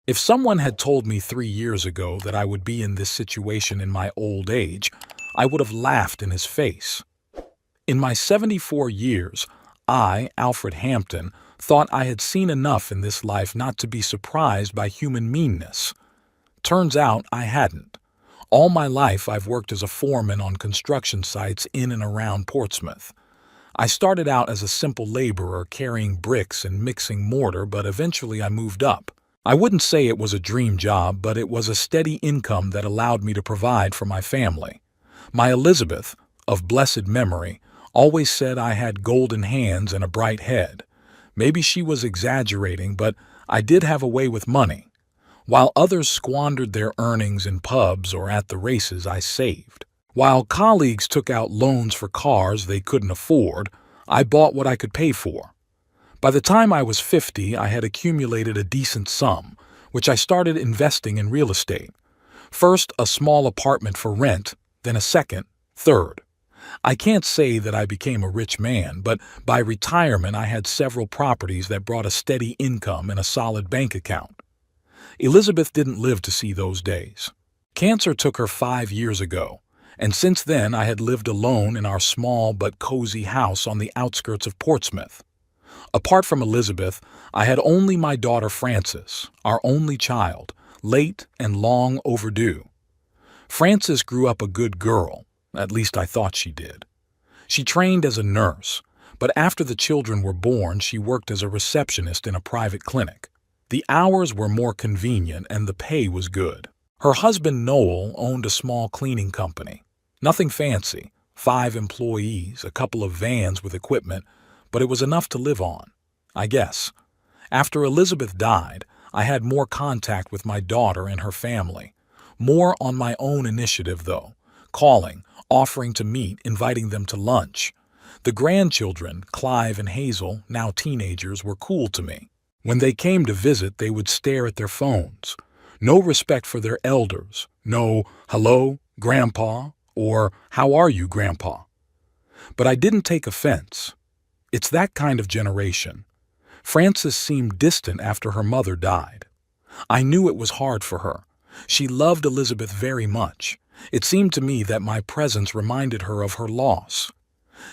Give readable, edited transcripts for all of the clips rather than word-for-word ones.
If someone had told me 3 years ago that I would be in this situation in my old age, I would have laughed in his face. In my 74 years, I, Alfred Hampton, thought I had seen enough in this life not to be surprised by human meanness. Turns out I hadn't. All my life I've worked as a foreman on construction sites in and around Portsmouth. I started out as a simple laborer carrying bricks and mixing mortar, but eventually I moved up. I wouldn't say it was a dream job, but it was a steady income that allowed me to provide for my family. My Elizabeth, of blessed memory, always said I had golden hands and a bright head. Maybe she was exaggerating, but I did have a way with money. While others squandered their earnings in pubs or at the races, I saved. While colleagues took out loans for cars they couldn't afford, I bought what I could pay for. By the time I was 50, I had accumulated a decent sum, which I started investing in real estate. First, a small apartment for rent, then a second, third. I can't say that I became a rich man, but by retirement I had several properties that brought a steady income and a solid bank account. Elizabeth didn't live to see those days. Cancer took her 5 years ago, and since then I had lived alone in our small but cozy house on the outskirts of Portsmouth. Apart from Elizabeth, I had only my daughter Frances, our only child, late and long overdue. Frances grew up a good girl, at least I thought she did. She trained as a nurse, but after the children were born, she worked as a receptionist in a private clinic. The hours were more convenient and the pay was good. Her husband Noel owned a small cleaning company. Nothing fancy, 5 employees, a couple of vans with equipment, but it was enough to live on, I guess. After Elizabeth died, I had more contact with my daughter and her family. More on my own initiative, though. Calling, offering to meet, inviting them to lunch. The grandchildren, Clive and Hazel, now teenagers, were cool to me. When they came to visit, they would stare at their phones. No respect for their elders. No, hello, Grandpa, or how are you, Grandpa? But I didn't take offense. It's that kind of generation. Frances seemed distant after her mother died. I knew it was hard for her. She loved Elizabeth very much. It seemed to me that my presence reminded her of her loss.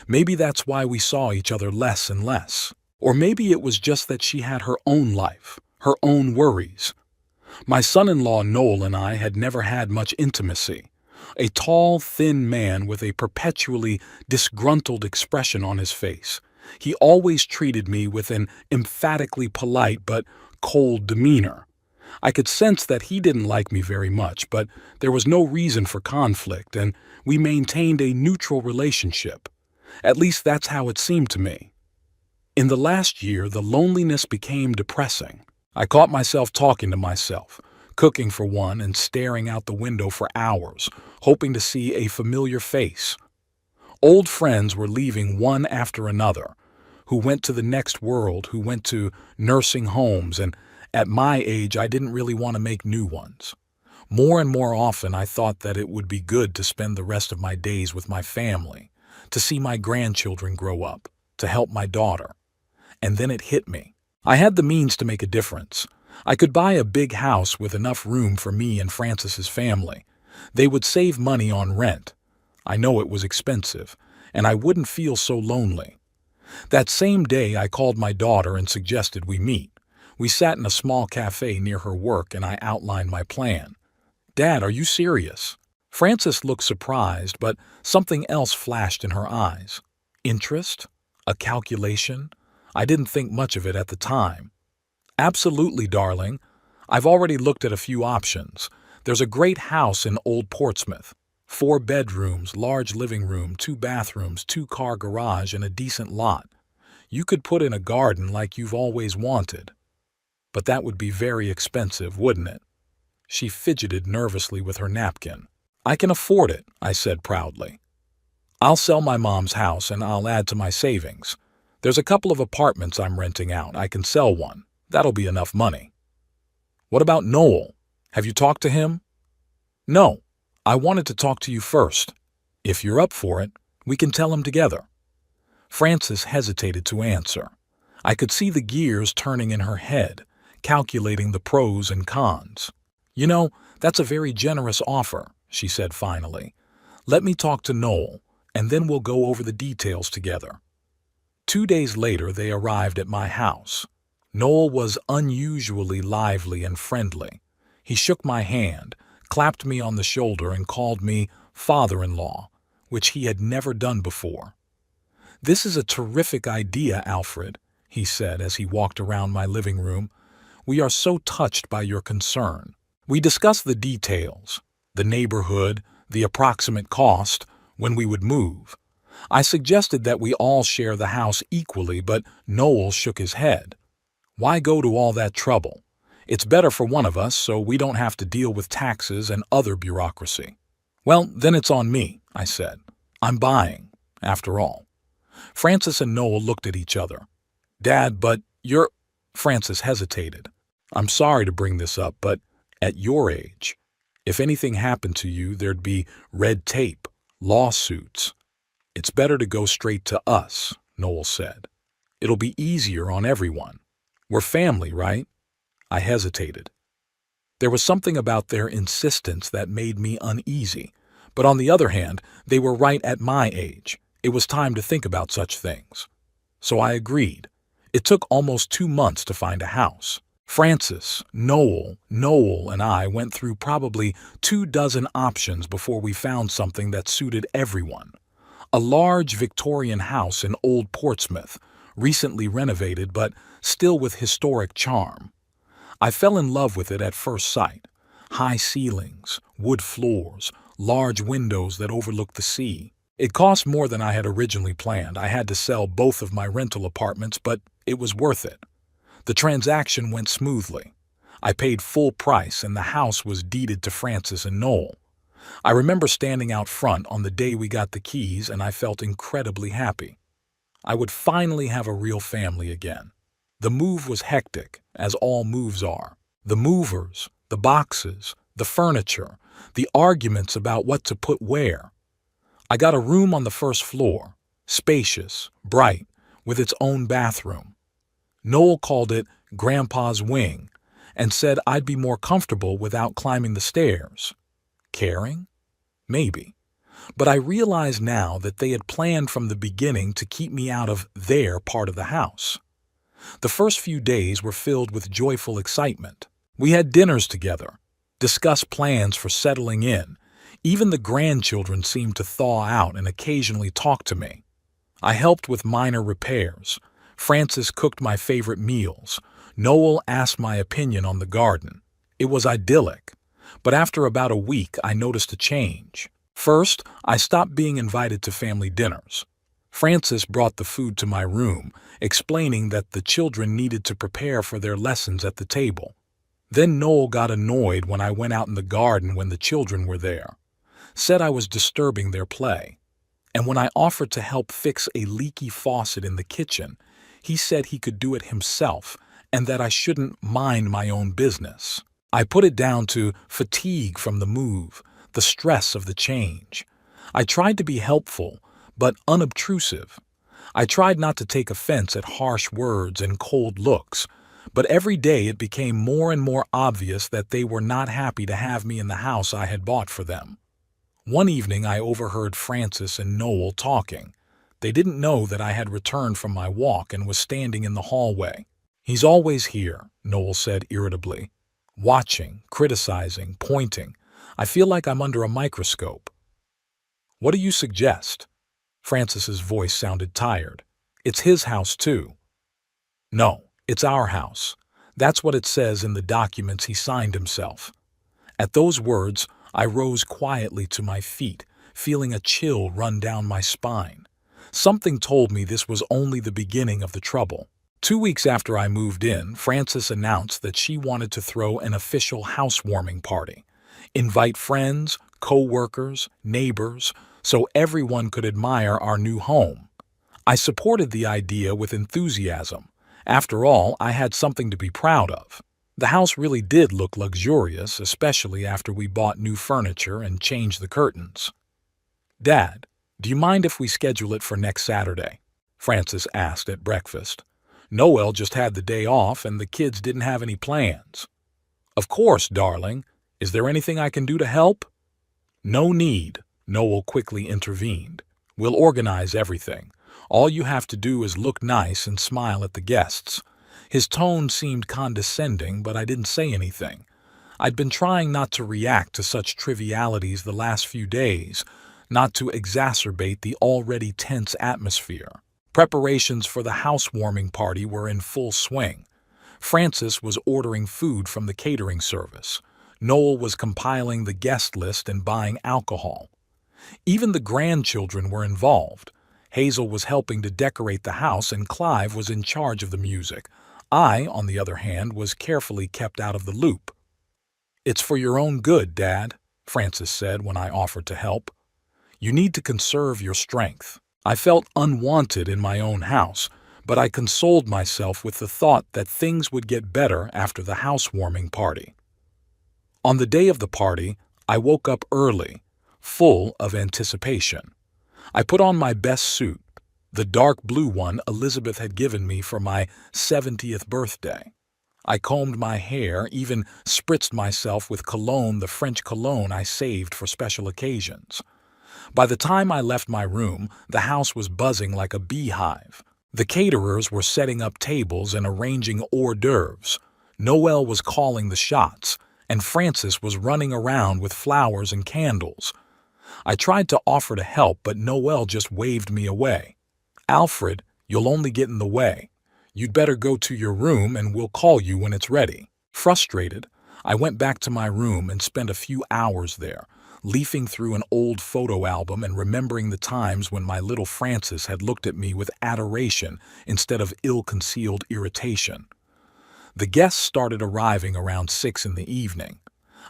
Maybe that's why we saw each other less and less. Or maybe it was just that she had her own life, her own worries. My son-in-law Noel and I had never had much intimacy. A tall, thin man with a perpetually disgruntled expression on his face. He always treated me with an emphatically polite but cold demeanor. I could sense that he didn't like me very much, but there was no reason for conflict, and we maintained a neutral relationship. At least that's how it seemed to me. In the last year, the loneliness became depressing. I caught myself talking to myself, cooking for one and staring out the window for hours, hoping to see a familiar face. Old friends were leaving one after another, who went to the next world, who went to nursing homes, and at my age I didn't really want to make new ones. More and more often I thought that it would be good to spend the rest of my days with my family, to see my grandchildren grow up, to help my daughter. And then it hit me. I had the means to make a difference. I could buy a big house with enough room for me and Frances's family. They would save money on rent. I know it was expensive, and I wouldn't feel so lonely. That same day I called my daughter and suggested we meet. We sat in a small cafe near her work and I outlined my plan. "Dad, are you serious?" Frances looked surprised, but something else flashed in her eyes. Interest? A calculation? I didn't think much of it at the time. "Absolutely, darling. I've already looked at a few options. There's a great house in Old Portsmouth. 4 bedrooms, large living room, 2 bathrooms, 2-car garage, and a decent lot. You could put in a garden like you've always wanted. But that would be very expensive, wouldn't it?" She fidgeted nervously with her napkin. "I can afford it," I said proudly. "I'll sell my mom's house and I'll add to my savings. There's a couple of apartments I'm renting out. I can sell one. That'll be enough money." "What about Noel? Have you talked to him?" "No. I wanted to talk to you first. If you're up for it, we can tell him together." Frances hesitated to answer. I could see the gears turning in her head. calculating the pros and cons. "You know, that's a very generous offer," she said finally. "Let me talk to Noel, and then we'll go over the details together." 2 days later, they arrived at my house. Noel was unusually lively and friendly. He shook my hand, clapped me on the shoulder, and called me father-in-law, which he had never done before. "This is a terrific idea, Alfred," he said as he walked around my living room. "We are so touched by your concern." We discussed the details, the neighborhood, the approximate cost, when we would move. I suggested that we all share the house equally, but Noel shook his head. "Why go to all that trouble? It's better for one of us so we don't have to deal with taxes and other bureaucracy." "Well, then it's on me," I said. "I'm buying, after all." Francis and Noel looked at each other. "Dad, but you're—" Francis hesitated. "I'm sorry to bring this up, but at your age, if anything happened to you, there'd be red tape, lawsuits. It's better to go straight to us," Noel said. "It'll be easier on everyone. We're family, right?" I hesitated. There was something about their insistence that made me uneasy, but on the other hand, they were right at my age. It was time to think about such things. So I agreed. It took almost 2 months to find a house. Francis, Noel, and I went through probably 24 options before we found something that suited everyone. A large Victorian house in Old Portsmouth, recently renovated but still with historic charm. I fell in love with it at first sight. High ceilings, wood floors, large windows that overlook the sea. It cost more than I had originally planned. I had to sell both of my rental apartments, but it was worth it. The transaction went smoothly. I paid full price and the house was deeded to Francis and Noel. I remember standing out front on the day we got the keys and I felt incredibly happy. I would finally have a real family again. The move was hectic, as all moves are. The movers, the boxes, the furniture, the arguments about what to put where. I got a room on the first floor, spacious, bright, with its own bathroom. Noel called it Grandpa's Wing and said I'd be more comfortable without climbing the stairs. Caring? Maybe. But I realize now that they had planned from the beginning to keep me out of their part of the house. The first few days were filled with joyful excitement. We had dinners together, discussed plans for settling in. Even the grandchildren seemed to thaw out and occasionally talk to me. I helped with minor repairs. Francis cooked my favorite meals. Noel asked my opinion on the garden. It was idyllic. But after about a week, I noticed a change. First, I stopped being invited to family dinners. Francis brought the food to my room, explaining that the children needed to prepare for their lessons at the table. Then Noel got annoyed when I went out in the garden when the children were there, said I was disturbing their play. And when I offered to help fix a leaky faucet in the kitchen, he said he could do it himself and that I shouldn't mind my own business. I put it down to fatigue from the move, the stress of the change. I tried to be helpful, but unobtrusive. I tried not to take offense at harsh words and cold looks, but every day it became more and more obvious that they were not happy to have me in the house I had bought for them. One evening I overheard Francis and Noel talking. They didn't know that I had returned from my walk and was standing in the hallway. "He's always here," Noel said irritably. "Watching, criticizing, pointing. I feel like I'm under a microscope." "What do you suggest?" Francis's voice sounded tired. "It's his house, too." "No, it's our house. That's what it says in the documents he signed himself." At those words, I rose quietly to my feet, feeling a chill run down my spine. Something told me this was only the beginning of the trouble. 2 weeks after I moved in, Francis announced that she wanted to throw an official housewarming party. Invite friends, co-workers, neighbors, so everyone could admire our new home. I supported the idea with enthusiasm. After all, I had something to be proud of. The house really did look luxurious, especially after we bought new furniture and changed the curtains. "Dad, do you mind if we schedule it for next Saturday?" Francis asked at breakfast. Noel just had the day off and the kids didn't have any plans. Of course, darling. Is there anything I can do to help? No need, Noel quickly intervened. We'll organize everything. All you have to do is look nice and smile at the guests. His tone seemed condescending, but I didn't say anything. I'd been trying not to react to such trivialities the last few days, not to exacerbate the already tense atmosphere. Preparations for the housewarming party were in full swing. Francis was ordering food from the catering service. Noel was compiling the guest list and buying alcohol. Even the grandchildren were involved. Hazel was helping to decorate the house and Clive was in charge of the music. I, on the other hand, was carefully kept out of the loop. "It's for your own good, Dad," Francis said when I offered to help. "You need to conserve your strength." I felt unwanted in my own house, but I consoled myself with the thought that things would get better after the housewarming party. On the day of the party, I woke up early, full of anticipation. I put on my best suit, the dark blue one Elizabeth had given me for my 70th birthday. I combed my hair, even spritzed myself with cologne, the French cologne I saved for special occasions. By the time I left my room, the house was buzzing like a beehive. The caterers were setting up tables and arranging hors d'oeuvres. Noel was calling the shots, and Francis was running around with flowers and candles. I tried to offer to help, but Noel just waved me away. "Alfred, you'll only get in the way. You'd better go to your room and we'll call you when it's ready." Frustrated, I went back to my room and spent a few hours there, leafing through an old photo album and remembering the times when my little Francis had looked at me with adoration instead of ill-concealed irritation. The guests started arriving around 6 in the evening.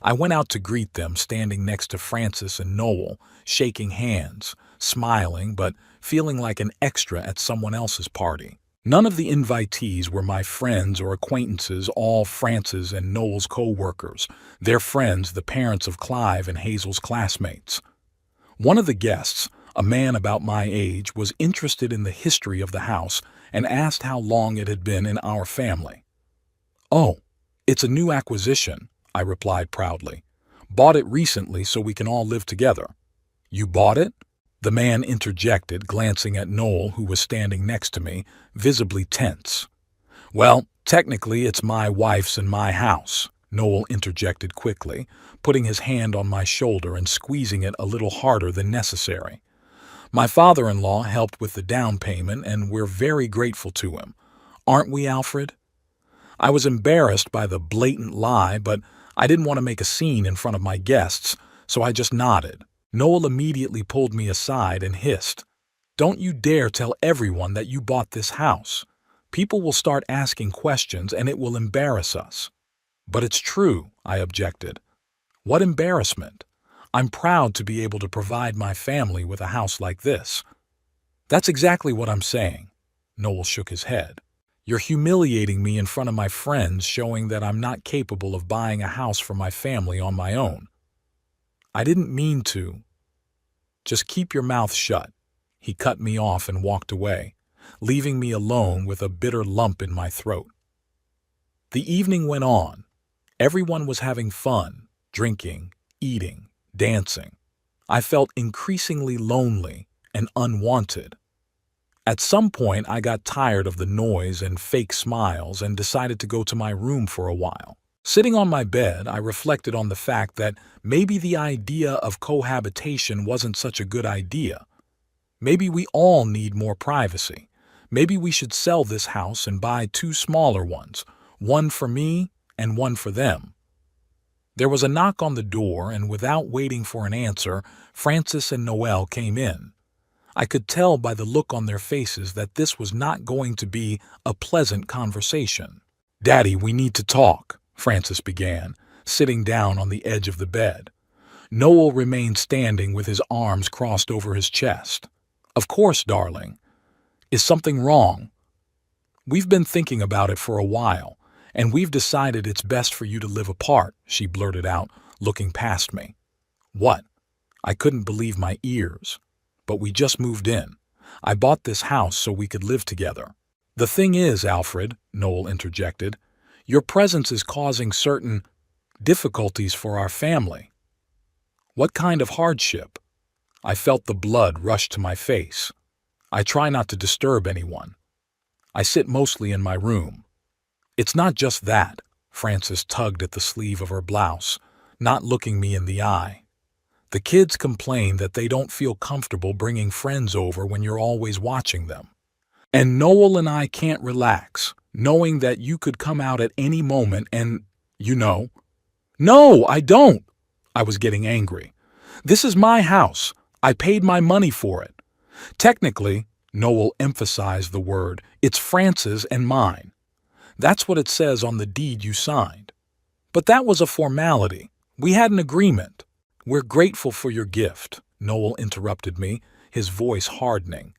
I went out to greet them, standing next to Francis and Noel, shaking hands, smiling, but feeling like an extra at someone else's party. None of the invitees were my friends or acquaintances, all Francis and Noel's co-workers, their friends, the parents of Clive and Hazel's classmates. One of the guests, a man about my age, was interested in the history of the house and asked how long it had been in our family. "Oh, it's a new acquisition," I replied proudly. "Bought it recently so we can all live together." "You bought it?" the man interjected, glancing at Noel, who was standing next to me, visibly tense. "Well, technically it's my wife's and my house," Noel interjected quickly, putting his hand on my shoulder and squeezing it a little harder than necessary. "My father-in-law helped with the down payment and we're very grateful to him. Aren't we, Alfred?" I was embarrassed by the blatant lie, but I didn't want to make a scene in front of my guests, so I just nodded. Noel immediately pulled me aside and hissed, "Don't you dare tell everyone that you bought this house. People will start asking questions and it will embarrass us." "But it's true," I objected. "What embarrassment? I'm proud to be able to provide my family with a house like this." "That's exactly what I'm saying." Noel shook his head. "You're humiliating me in front of my friends, showing that I'm not capable of buying a house for my family on my own." "I didn't mean to." "Just keep your mouth shut." He cut me off and walked away, leaving me alone with a bitter lump in my throat. The evening went on. Everyone was having fun, drinking, eating, dancing. I felt increasingly lonely and unwanted. At some point, I got tired of the noise and fake smiles and decided to go to my room for a while. Sitting on my bed, I reflected on the fact that maybe the idea of cohabitation wasn't such a good idea. Maybe we all need more privacy. Maybe we should sell this house and buy 2 smaller ones, one for me and one for them. There was a knock on the door, and without waiting for an answer, Francis and Noel came in. I could tell by the look on their faces that this was not going to be a pleasant conversation. "Daddy, we need to talk," Francis began, sitting down on the edge of the bed. Noel remained standing with his arms crossed over his chest. "Of course, darling. Is something wrong?" "We've been thinking about it for a while, and we've decided it's best for you to live apart," she blurted out, looking past me. "What?" I couldn't believe my ears. "But we just moved in. I bought this house so we could live together." "The thing is, Alfred," Noel interjected, "your presence is causing certain difficulties for our family." "What kind of hardship?" I felt the blood rush to my face. "I try not to disturb anyone. I sit mostly in my room." "It's not just that." Frances tugged at the sleeve of her blouse, not looking me in the eye. "The kids complain that they don't feel comfortable bringing friends over when you're always watching them. And Noel and I can't relax, knowing that you could come out at any moment and, you know." "No, I don't!" I was getting angry. "This is my house. I paid my money for it. Technically," Noel emphasized the word, "it's Frances and mine. That's what it says on the deed you signed. But that was a formality. We had an agreement." "We're grateful for your gift," Noel interrupted me, his voice hardening.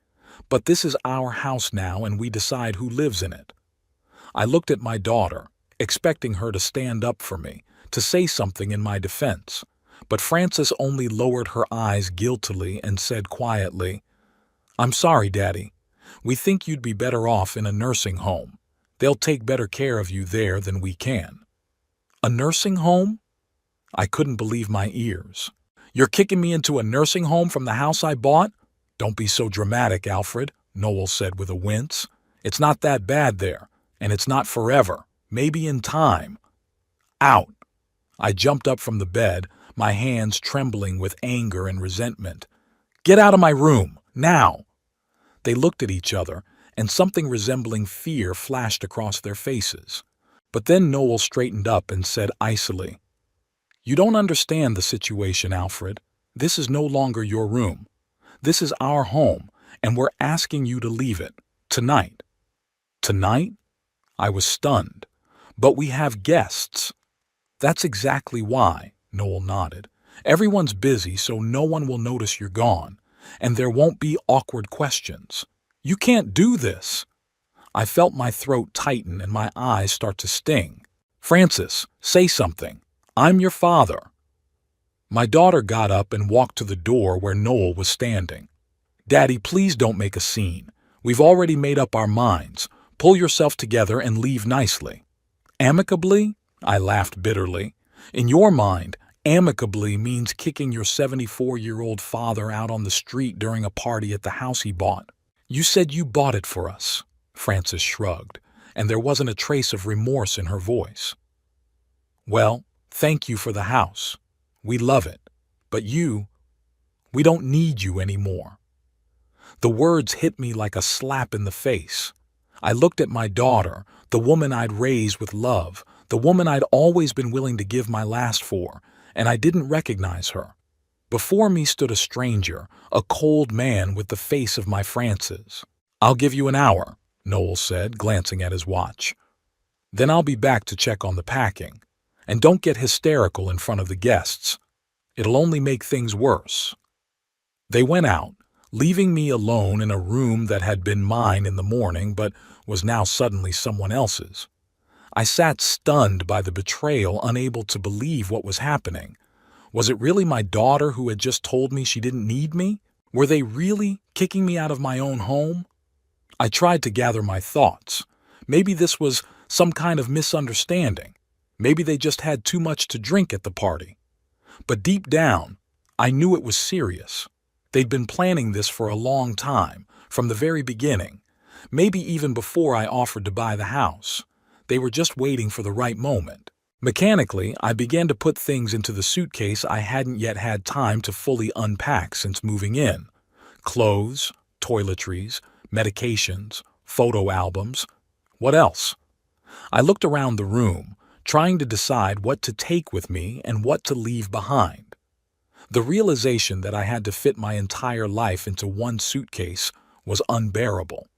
"But this is our house now and we decide who lives in it." I looked at my daughter, expecting her to stand up for me, to say something in my defense. But Frances only lowered her eyes guiltily and said quietly, "I'm sorry, Daddy. We think you'd be better off in a nursing home. They'll take better care of you there than we can." "A nursing home?" I couldn't believe my ears. "You're kicking me into a nursing home from the house I bought?" "Don't be so dramatic, Alfred," Noel said with a wince. "It's not that bad there, and it's not forever. Maybe in time." "Out!" I jumped up from the bed, my hands trembling with anger and resentment. "Get out of my room, now!" They looked at each other, and something resembling fear flashed across their faces. But then Noel straightened up and said icily, "You don't understand the situation, Alfred. This is no longer your room. This is our home, and we're asking you to leave it. Tonight." "Tonight?" I was stunned. "But we have guests." "That's exactly why," Noel nodded. "Everyone's busy, so no one will notice you're gone, and there won't be awkward questions. You can't do this." I felt my throat tighten and my eyes start to sting. "Frances, say something. I'm your father." My daughter got up and walked to the door where Noel was standing. "Daddy, please don't make a scene. We've already made up our minds. Pull yourself together and leave nicely." "Amicably?" I laughed bitterly. "In your mind, amicably means kicking your 74-year-old father out on the street during a party at the house he bought." "You said you bought it for us." Frances shrugged, and there wasn't a trace of remorse in her voice. "Well, thank you for the house. We love it. But we don't need you anymore." The words hit me like a slap in the face. I looked at my daughter, the woman I'd raised with love, the woman I'd always been willing to give my last for, and I didn't recognize her. Before me stood a stranger, a cold man with the face of my Frances. "I'll give you an hour," Noel said, glancing at his watch. "Then I'll be back to check on the packing. And don't get hysterical in front of the guests. It'll only make things worse." They went out, leaving me alone in a room that had been mine in the morning but was now suddenly someone else's. I sat stunned by the betrayal, unable to believe what was happening. Was it really my daughter who had just told me she didn't need me? Were they really kicking me out of my own home? I tried to gather my thoughts. Maybe this was some kind of misunderstanding. Maybe they just had too much to drink at the party. But deep down, I knew it was serious. They'd been planning this for a long time, from the very beginning, maybe even before I offered to buy the house. They were just waiting for the right moment. Mechanically, I began to put things into the suitcase I hadn't yet had time to fully unpack since moving in. Clothes, toiletries, medications, photo albums. What else? I looked around the room, trying to decide what to take with me and what to leave behind. The realization that I had to fit my entire life into one suitcase was unbearable.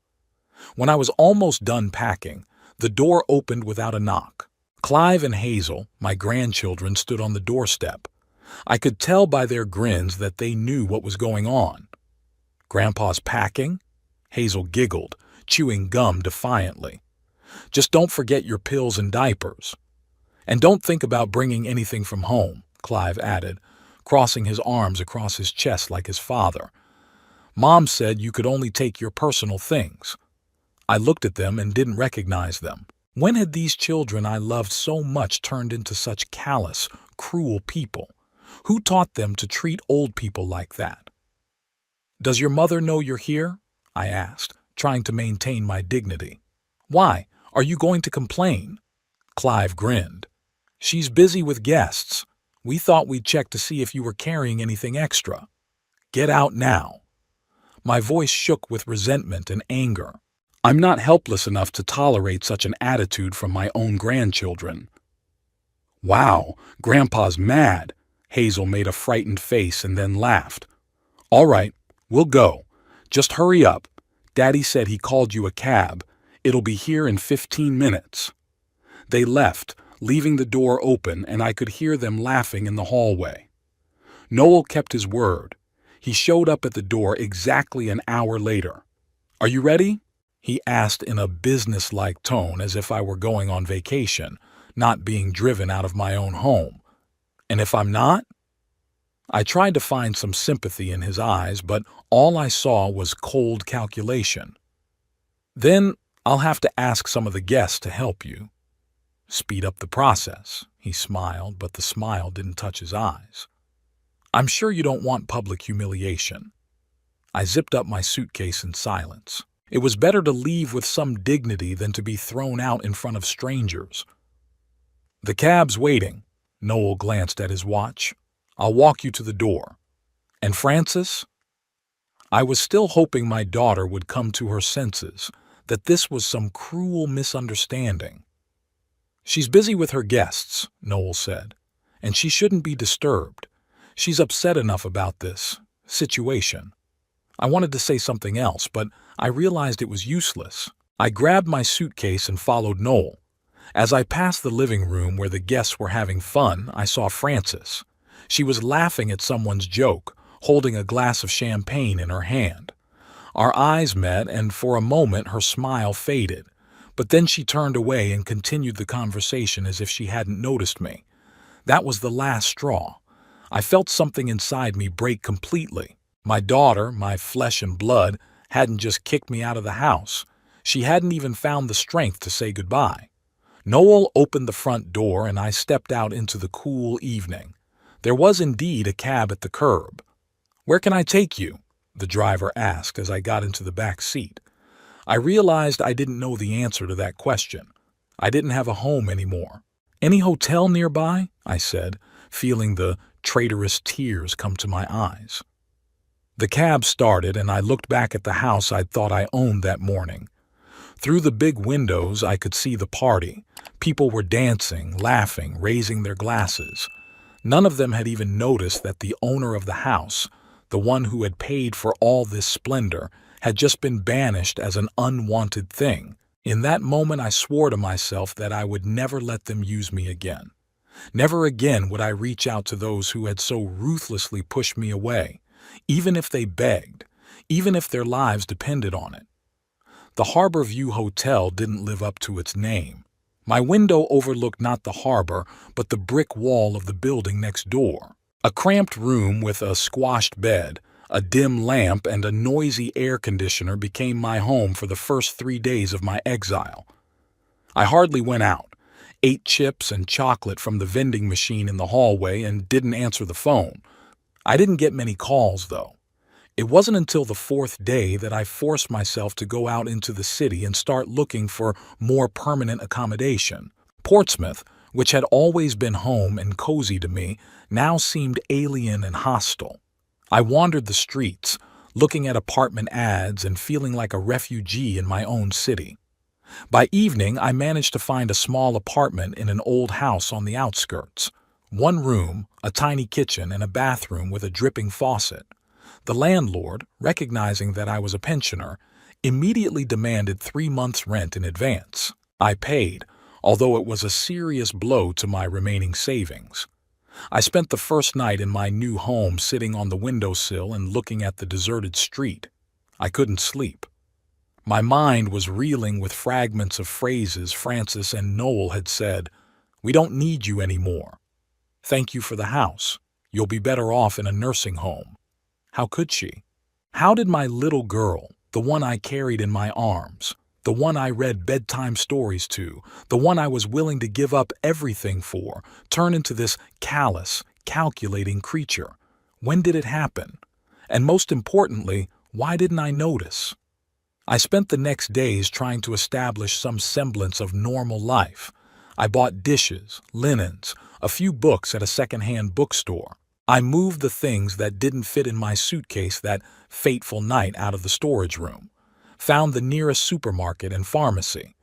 When I was almost done packing, the door opened without a knock. Clive and Hazel, my grandchildren, stood on the doorstep. I could tell by their grins that they knew what was going on. "Grandpa's packing?" Hazel giggled, chewing gum defiantly. "Just don't forget your pills and diapers. And don't think about bringing anything from home," Clive added, crossing his arms across his chest like his father. "Mom said you could only take your personal things." I looked at them and didn't recognize them. When had these children I loved so much turned into such callous, cruel people? Who taught them to treat old people like that? "Does your mother know you're here?" I asked, trying to maintain my dignity. "Why? Are you going to complain?" Clive grinned. "She's busy with guests. We thought we'd check to see if you were carrying anything extra. Get out now." My voice shook with resentment and anger. I'm not helpless enough to tolerate such an attitude from my own grandchildren. "Wow, Grandpa's mad." Hazel made a frightened face and then laughed. "All right, we'll go. Just hurry up. Daddy said he called you a cab. It'll be here in 15 minutes. They left, leaving the door open, and I could hear them laughing in the hallway. Noel kept his word. He showed up at the door exactly an hour later. "Are you ready?" he asked in a businesslike tone, as if I were going on vacation, not being driven out of my own home. "And if I'm not?" I tried to find some sympathy in his eyes, but all I saw was cold calculation. "Then I'll have to ask some of the guests to help you." "Speed up the process," he smiled, but the smile didn't touch his eyes. "I'm sure you don't want public humiliation." I zipped up my suitcase in silence. It was better to leave with some dignity than to be thrown out in front of strangers. "The cab's waiting." Noel glanced at his watch. "I'll walk you to the door." "And Frances?" I was still hoping my daughter would come to her senses, that this was some cruel misunderstanding. "She's busy with her guests," Noel said, "and she shouldn't be disturbed. She's upset enough about this situation." I wanted to say something else, but I realized it was useless. I grabbed my suitcase and followed Noel. As I passed the living room where the guests were having fun, I saw Frances. She was laughing at someone's joke, holding a glass of champagne in her hand. Our eyes met, and for a moment her smile faded, but then she turned away and continued the conversation as if she hadn't noticed me. That was the last straw. I felt something inside me break completely. My daughter, my flesh and blood, hadn't just kicked me out of the house. She hadn't even found the strength to say goodbye. Noel opened the front door and I stepped out into the cool evening. There was indeed a cab at the curb. "Where can I take you?" the driver asked as I got into the back seat. I realized I didn't know the answer to that question. I didn't have a home anymore. "Any hotel nearby?" I said, feeling the traitorous tears come to my eyes. The cab started, and I looked back at the house I'd thought I owned that morning. Through the big windows, I could see the party. People were dancing, laughing, raising their glasses. None of them had even noticed that the owner of the house, the one who had paid for all this splendor, had just been banished as an unwanted thing. In that moment, I swore to myself that I would never let them use me again. Never again would I reach out to those who had so ruthlessly pushed me away, even if they begged, even if their lives depended on it. The Harbor View Hotel didn't live up to its name. My window overlooked not the harbor, but the brick wall of the building next door. A cramped room with a squashed bed, a dim lamp, and a noisy air conditioner became my home for the first 3 days of my exile. I hardly went out, ate chips and chocolate from the vending machine in the hallway, and didn't answer the phone. I didn't get many calls, though. It wasn't until the 4th day that I forced myself to go out into the city and start looking for more permanent accommodation. Portsmouth, which had always been home and cozy to me, now seemed alien and hostile. I wandered the streets, looking at apartment ads and feeling like a refugee in my own city. By evening, I managed to find a small apartment in an old house on the outskirts. 1 room, a tiny kitchen, and a bathroom with a dripping faucet. The landlord, recognizing that I was a pensioner, immediately demanded 3 months' rent in advance. I paid, although it was a serious blow to my remaining savings. I spent the first night in my new home sitting on the windowsill and looking at the deserted street. I couldn't sleep. My mind was reeling with fragments of phrases Frances and Noel had said. "We don't need you anymore. Thank you for the house. You'll be better off in a nursing home." How could she? How did my little girl, the one I carried in my arms, The one I read bedtime stories to, the one I was willing to give up everything for, turned into this callous, calculating creature. When did it happen? And most importantly, why didn't I notice? I spent the next days trying to establish some semblance of normal life. I bought dishes, linens, a few books at a second-hand bookstore. I moved the things that didn't fit in my suitcase that fateful night out of the storage room. Found the nearest supermarket and pharmacy.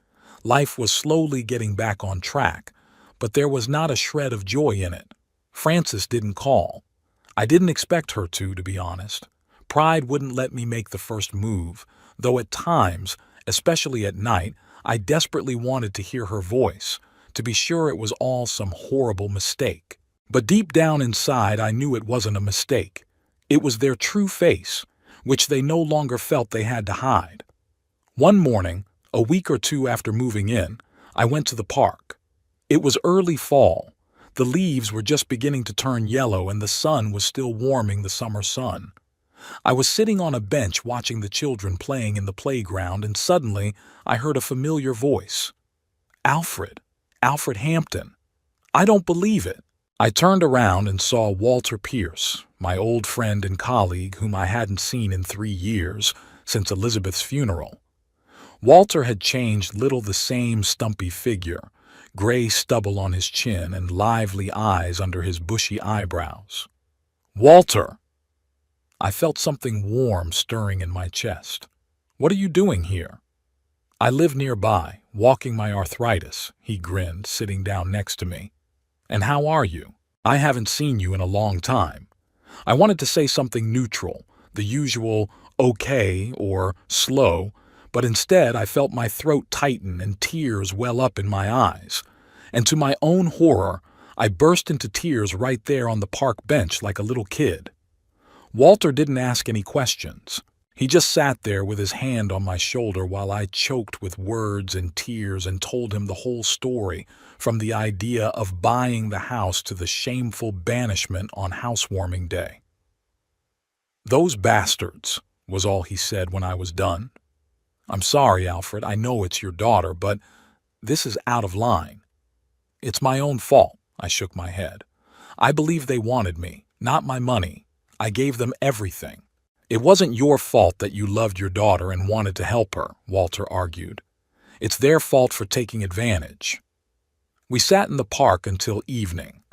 Life was slowly getting back on track, but there was not a shred of joy in it. Frances didn't call. I didn't expect her to be honest. Pride wouldn't let me make the first move, though at times, especially at night, I desperately wanted to hear her voice, to be sure it was all some horrible mistake. But deep down inside I knew it wasn't a mistake. It was their true face, which they no longer felt they had to hide. One morning, a week or two after moving in, I went to the park. It was early fall. The leaves were just beginning to turn yellow and the sun was still warming the summer sun. I was sitting on a bench watching the children playing in the playground and suddenly I heard a familiar voice. Alfred. Alfred Hampton. I don't believe it. I turned around and saw Walter Pierce, my old friend and colleague whom I hadn't seen in 3 years, since Elizabeth's funeral. Walter had changed little, the same stumpy figure, gray stubble on his chin and lively eyes under his bushy eyebrows. Walter! I felt something warm stirring in my chest. What are you doing here? I live nearby, walking my arthritis, he grinned, sitting down next to me. And how are you? I haven't seen you in a long time. I wanted to say something neutral, the usual okay or slow, but instead I felt my throat tighten and tears well up in my eyes. And to my own horror, I burst into tears right there on the park bench like a little kid. Walter didn't ask any questions. He just sat there with his hand on my shoulder while I choked with words and tears and told him the whole story, from the idea of buying the house to the shameful banishment on housewarming day. Those bastards, was all he said when I was done. I'm sorry, Alfred, I know it's your daughter, but this is out of line. It's my own fault, I shook my head. I believe they wanted me, not my money. I gave them everything. It wasn't your fault that you loved your daughter and wanted to help her, Walter argued. It's their fault for taking advantage. We sat in the park until evening.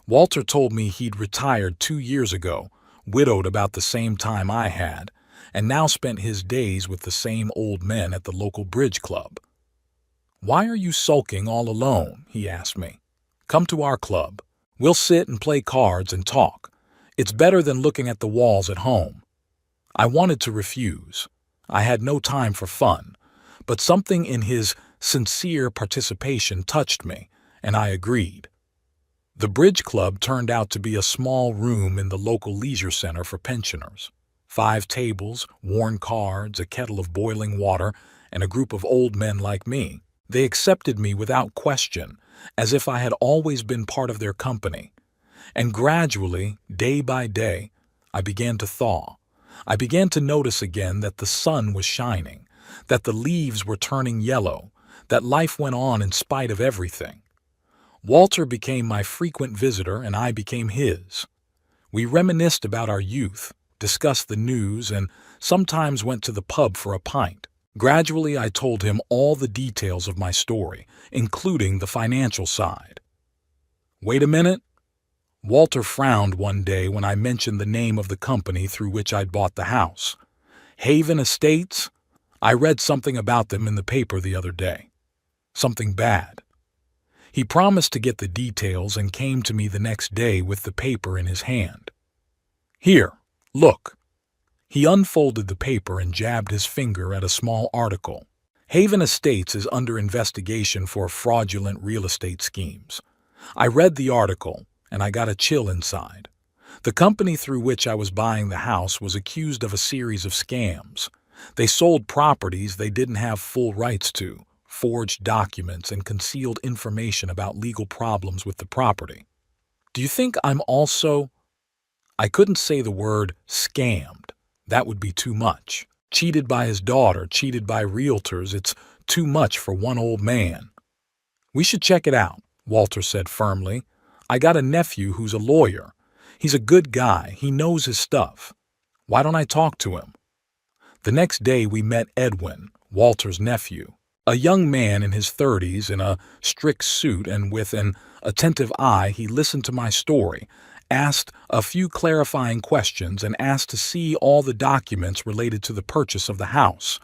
Walter told me he'd retired 2 years ago, widowed about the same time I had, and now spent his days with the same old men at the local bridge club. Why are you sulking all alone? He asked me. Come to our club. We'll sit and play cards and talk. It's better than looking at the walls at home. I wanted to refuse. I had no time for fun, but something in his sincere participation touched me, and I agreed. The bridge club turned out to be a small room in the local leisure center for pensioners. 5 tables, worn cards, a kettle of boiling water, and a group of old men like me. They accepted me without question, as if I had always been part of their company. And gradually, day by day, I began to thaw. I began to notice again that the sun was shining, that the leaves were turning yellow, that life went on in spite of everything. Walter became my frequent visitor and I became his. We reminisced about our youth, discussed the news, and sometimes went to the pub for a pint. Gradually, I told him all the details of my story, including the financial side. Wait a minute. Walter frowned one day when I mentioned the name of the company through which I'd bought the house. Haven Estates? I read something about them in the paper the other day. Something bad. He promised to get the details and came to me the next day with the paper in his hand. Here, look. He unfolded the paper and jabbed his finger at a small article. Haven Estates is under investigation for fraudulent real estate schemes. I read the article, and I got a chill inside. The company through which I was buying the house was accused of a series of scams. They sold properties they didn't have full rights to, forged documents, and concealed information about legal problems with the property. Do you think I'm also... I couldn't say the word scammed. That would be too much. Cheated by his daughter, cheated by realtors, it's Too much for one old man. We should check it out, Walter said firmly. I got a nephew who's a lawyer. He's a good guy. He knows his stuff. Why don't I talk to him? The next day we met Edwin, Walter's nephew. A young man in his 30s in a strict suit, and with an attentive eye he listened to my story, asked a few clarifying questions, and asked to see all the documents related to the purchase of the house.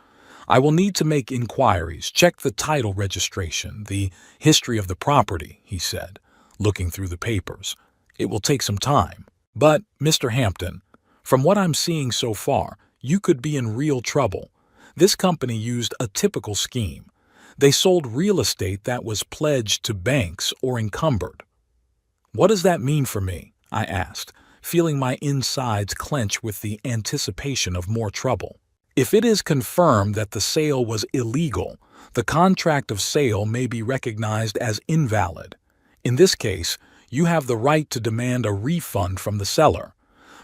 I will need to make inquiries, check the title registration, the history of the property, he said, looking through the papers. It will take some time. But, Mr. Hampton, from what I'm seeing so far, you could be in real trouble. This company used a typical scheme. They sold real estate that was pledged to banks or encumbered. What does that mean for me? I asked, feeling my insides clench with the anticipation of more trouble. If it is confirmed that the sale was illegal, the contract of sale may be recognized as invalid. In this case, you have the right to demand a refund from the seller.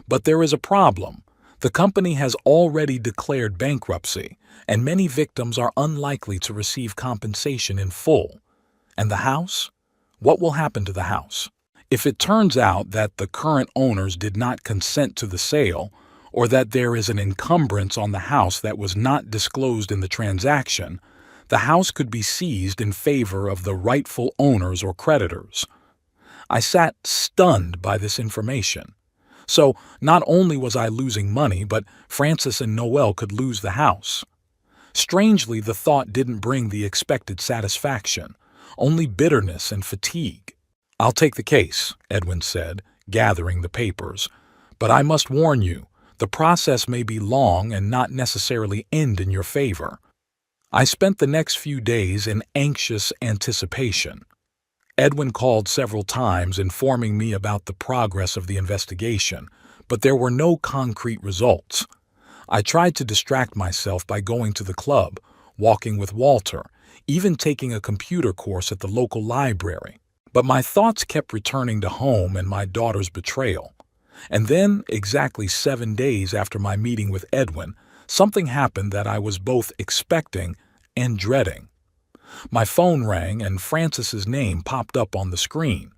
But there is a problem. The company has already declared bankruptcy, and many victims are unlikely to receive compensation in full. And the house? What will happen to the house? If it turns out that the current owners did not consent to the sale, or that there is an encumbrance on the house that was not disclosed in the transaction, the house could be seized in favor of the rightful owners or creditors. I sat stunned by this information. So not only was I losing money, but Francis and Noel could lose the house. Strangely, the thought didn't bring the expected satisfaction, only bitterness and fatigue. I'll take the case, Edwin said, gathering the papers. But I must warn you, the process may be long and not necessarily end in your favor. I spent the next few days in anxious anticipation. Edwin called several times informing me about the progress of the investigation, but there were no concrete results. I tried to distract myself by going to the club, walking with Walter, even taking a computer course at the local library. But my thoughts kept returning to home and my daughter's betrayal. And then, exactly 7 days after my meeting with Edwin, something happened that I was both expecting and dreading. My phone rang and Francis's name popped up on the screen.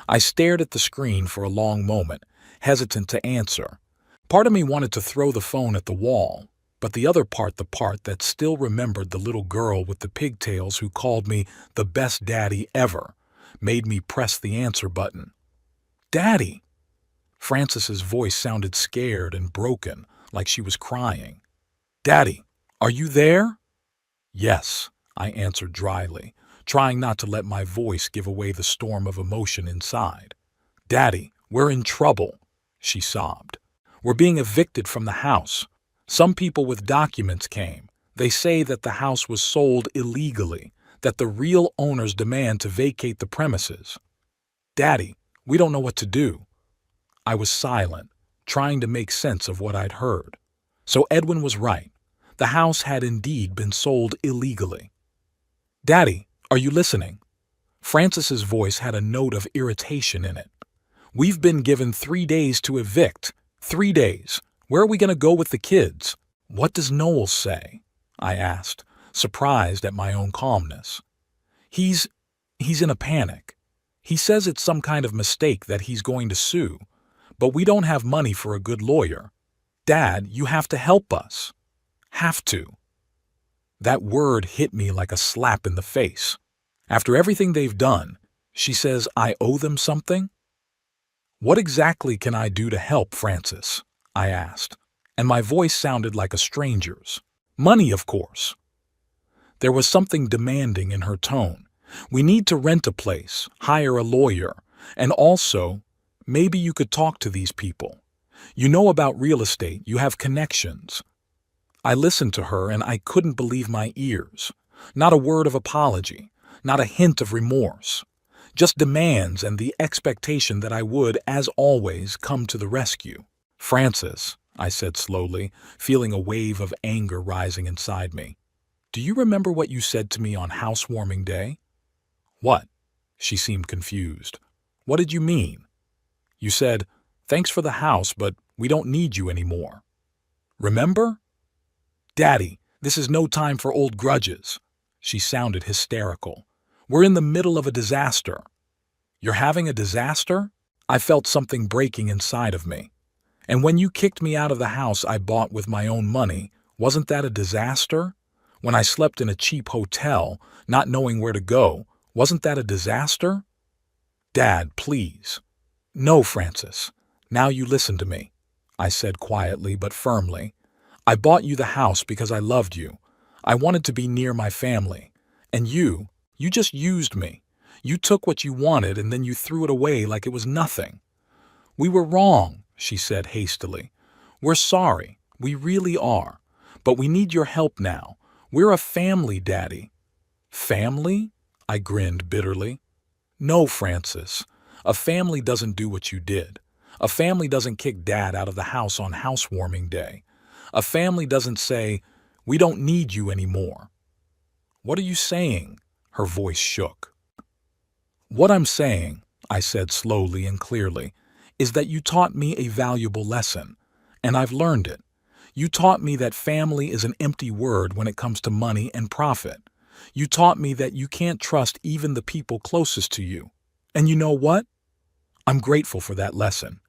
I stared at the screen for a long moment, hesitant to answer. Part of me wanted to throw the phone at the wall, but the other part, the part that still remembered the little girl with the pigtails who called me the best daddy ever, made me press the answer button. Daddy! Francis's voice sounded scared and broken, like she was crying. Daddy, are you there? Yes, I answered dryly, trying not to let my voice give away the storm of emotion inside. Daddy, we're in trouble, she sobbed. We're being evicted from the house. Some people with documents came. They say that the house was sold illegally, that the real owners demand to vacate the premises. Daddy, we don't know what to do. I was silent, trying to make sense of what I'd heard. So Edwin was right. The house had indeed been sold illegally. Daddy, are you listening? Francis's voice had a note of irritation in it. We've been given 3 days to evict. 3 days. Where are we going to go with the kids? What does Noel say? I asked, surprised at my own calmness. He's in a panic. He says it's some kind of mistake that he's going to sue, but we don't have money for a good lawyer. Dad, you have to help us. Have to. That word hit me like a slap in the face. After everything they've done, she says I owe them something? What exactly can I do to help, Francis? I asked, and my voice sounded like a stranger's. Money, of course. There was something demanding in her tone. We need to rent a place, hire a lawyer, and also, maybe you could talk to these people. You know about real estate, you have connections. I listened to her and I couldn't believe my ears. Not a word of apology, not a hint of remorse. Just demands and the expectation that I would, as always, come to the rescue. Francis, I said slowly, feeling a wave of anger rising inside me. Do you remember what you said to me on housewarming day? What? She seemed confused. What did you mean? You said, thanks for the house, but we don't need you anymore. Remember? Daddy, this is no time for old grudges. She sounded hysterical. "We're in the middle of a disaster." "You're having a disaster?" I felt something breaking inside of me. "And when you kicked me out of the house I bought with my own money, wasn't that a disaster? When I slept in a cheap hotel, not knowing where to go, wasn't that a disaster?" "Dad, please." "No, Francis. Now you listen to me," I said quietly but firmly. "I bought you the house because I loved you. I wanted to be near my family. And you just used me. You took what you wanted and then you threw it away like it was nothing." "We were wrong," she said hastily. "We're sorry. We really are. But we need your help now. We're a family, Daddy." "Family?" I grinned bitterly. "No, Francis. A family doesn't do what you did. A family doesn't kick Dad out of the house on housewarming day. A family doesn't say, 'We don't need you anymore.'" "What are you saying?" Her voice shook. "What I'm saying," I said slowly and clearly, "is that you taught me a valuable lesson, and I've learned it. You taught me that family is an empty word when it comes to money and profit. You taught me that you can't trust even the people closest to you. And you know what? I'm grateful for that lesson.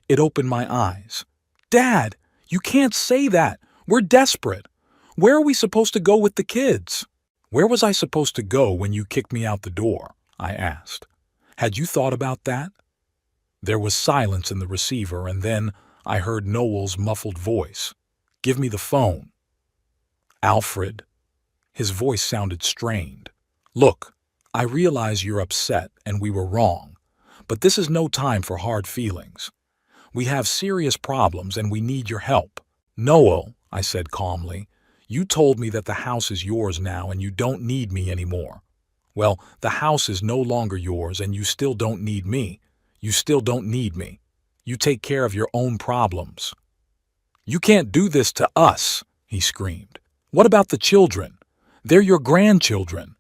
It opened my eyes." "Dad, you can't say that. We're desperate. Where are we supposed to go with the kids?" "Where was I supposed to go when you kicked me out the door?" I asked. "Had you thought about that?" There was silence in the receiver, and then I heard Noel's muffled voice. "Give me the phone." "Alfred." His voice sounded strained. "Look, I realize you're upset and we were wrong, but this is no time for hard feelings. We have serious problems and we need your help." "Noel," I said calmly, "you told me that the house is yours now and you don't need me anymore. Well, the house is no longer yours and you still don't need me. You still don't need me. You take care of your own problems." "You can't do this to us," he screamed. "What about the children? They're your grandchildren."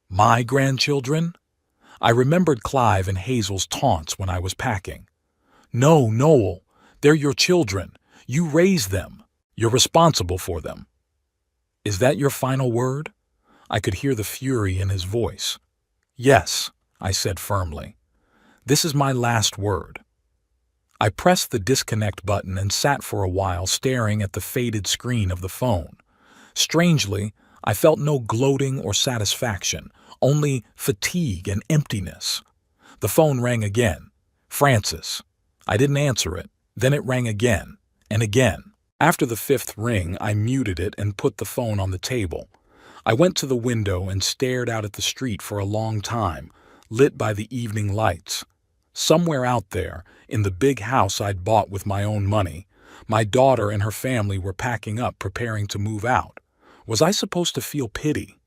"My grandchildren?" I remembered Clive and Hazel's taunts when I was packing. "No, Noel, they're your children. You raised them. You're responsible for them." "Is that your final word?" I could hear the fury in his voice. "Yes," I said firmly. "This is my last word." I pressed the disconnect button and sat for a while staring at the faded screen of the phone. Strangely, I felt no gloating or satisfaction, only fatigue and emptiness. The phone rang again. "Francis." I didn't answer it. Then it rang again, and again. After the fifth ring, I muted it and put the phone on the table. I went to the window and stared out at the street for a long time, lit by the evening lights. Somewhere out there, in the big house I'd bought with my own money, my daughter and her family were packing up, preparing to move out. Was I supposed to feel pity?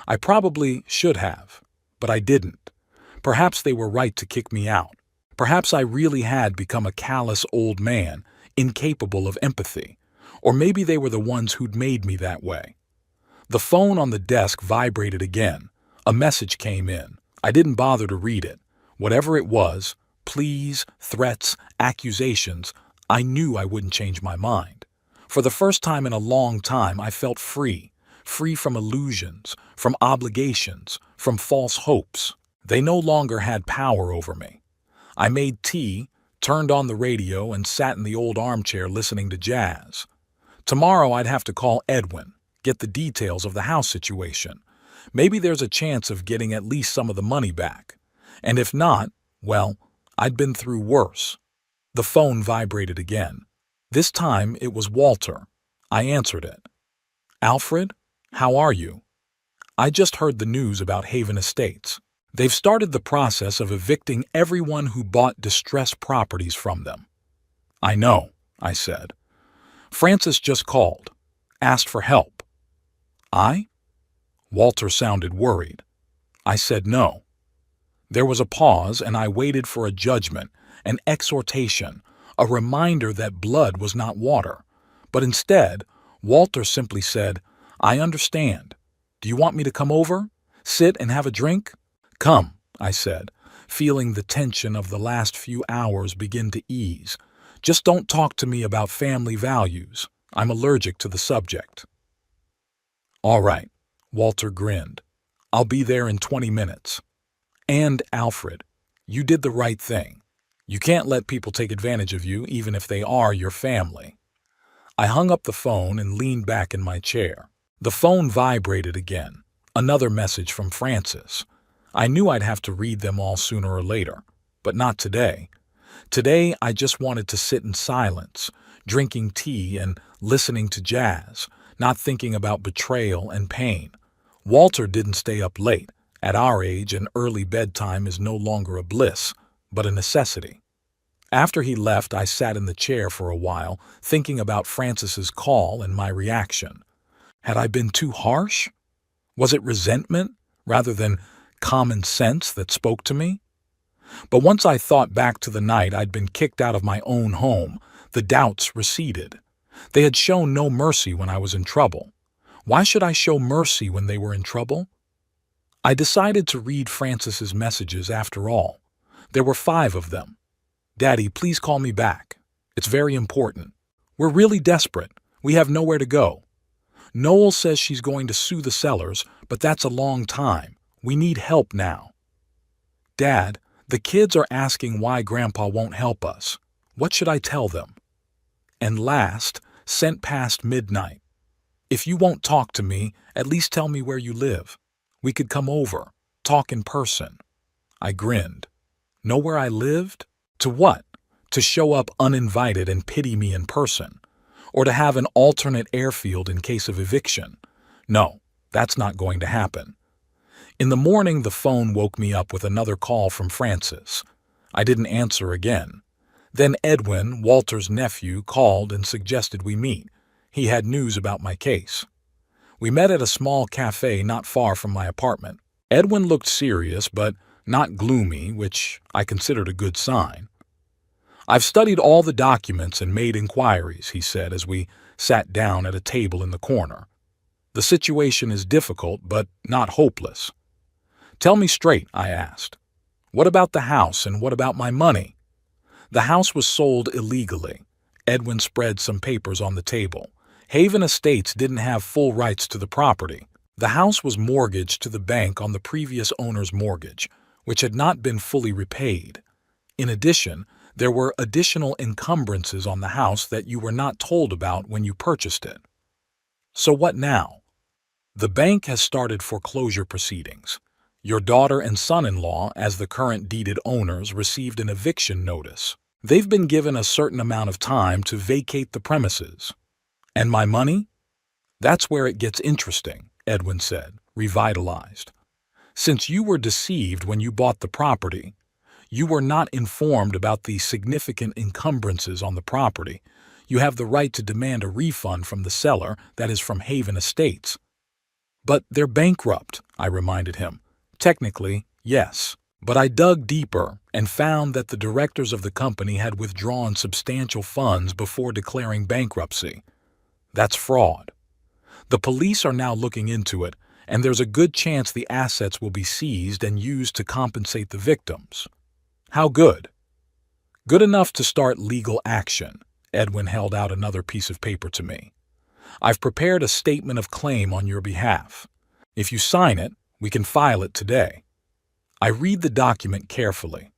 I probably should have, but I didn't. Perhaps they were right to kick me out. Perhaps I really had become a callous old man, incapable of empathy. Or maybe they were the ones who'd made me that way. The phone on the desk vibrated again. A message came in. I didn't bother to read it. Whatever it was, pleas, threats, accusations, I knew I wouldn't change my mind. For the first time in a long time, I felt free. Free from illusions, from obligations, from false hopes. They no longer had power over me. I made tea, turned on the radio, and sat in the old armchair listening to jazz. Tomorrow I'd have to call Edwin, get the details of the house situation. Maybe there's a chance of getting at least some of the money back. And if not, well, I'd been through worse. The phone vibrated again. This time it was Walter. I answered it. "Alfred, how are you? I just heard the news about Haven Estates. They've started the process of evicting everyone who bought distressed properties from them." "I know," I said. "Francis just called. Asked for help." "I?" Walter sounded worried. I said no. There was a pause, and I waited for a judgment, an exhortation, a reminder that blood was not water. But instead, Walter simply said, "I understand. Do you want me to come over? Sit and have a drink?" "Come," I said, feeling the tension of the last few hours begin to ease. "Just don't talk to me about family values. I'm allergic to the subject." "All right," Walter grinned. I'll be there in 20 minutes. And, Alfred, you did the right thing. You can't let people take advantage of you, even if they are your family. I hung up the phone and leaned back in my chair. The phone vibrated again. Another message from Francis. I knew I'd have to read them all sooner or later, but not today. Today, I just wanted to sit in silence, drinking tea and listening to jazz, not thinking about betrayal and pain. Walter didn't stay up late. At our age, an early bedtime is no longer a bliss, but a necessity. After he left, I sat in the chair for a while, thinking about Francis's call and my reaction. Had I been too harsh? Was it resentment rather than common sense that spoke to me? But once I thought back to the night I'd been kicked out of my own home, the doubts receded. They had shown no mercy when I was in trouble. Why should I show mercy when they were in trouble? I decided to read Francis's messages after all. There were 5 of them. Daddy, please call me back. It's very important. We're really desperate. We have nowhere to go. Noel says she's going to sue the sellers, but that's a long time. We need help now. Dad, the kids are asking why Grandpa won't help us. What should I tell them? And last, sent past midnight. If you won't talk to me, at least tell me where you live. We could come over, talk in person. I grinned. Know where I lived? To what? To show up uninvited and pity me in person? Or to have an alternate airfield in case of eviction? No, that's not going to happen. In the morning, the phone woke me up with another call from Francis. I didn't answer again. Then Edwin, Walter's nephew, called and suggested we meet. He had news about my case. We met at a small cafe not far from my apartment. Edwin looked serious, but not gloomy, which I considered a good sign. I've studied all the documents and made inquiries, he said as we sat down at a table in the corner. The situation is difficult, but not hopeless. Tell me straight, I asked. What about the house and what about my money? The house was sold illegally. Edwin spread some papers on the table. Haven Estates didn't have full rights to the property. The house was mortgaged to the bank on the previous owner's mortgage, which had not been fully repaid. In addition, there were additional encumbrances on the house that you were not told about when you purchased it. So what now? The bank has started foreclosure proceedings. Your daughter and son-in-law, as the current deeded owners, received an eviction notice. They've been given a certain amount of time to vacate the premises. And my money? That's where it gets interesting, Edwin said, revitalized. Since you were deceived when you bought the property, you were not informed about the significant encumbrances on the property. You have the right to demand a refund from the seller, that is from Haven Estates. But they're bankrupt, I reminded him. Technically, yes. But I dug deeper and found that the directors of the company had withdrawn substantial funds before declaring bankruptcy. That's fraud. The police are now looking into it, and there's a good chance the assets will be seized and used to compensate the victims. How good? Good enough to start legal action. Edwin held out another piece of paper to me. I've prepared a statement of claim on your behalf. If you sign it, we can file it today. I read the document carefully.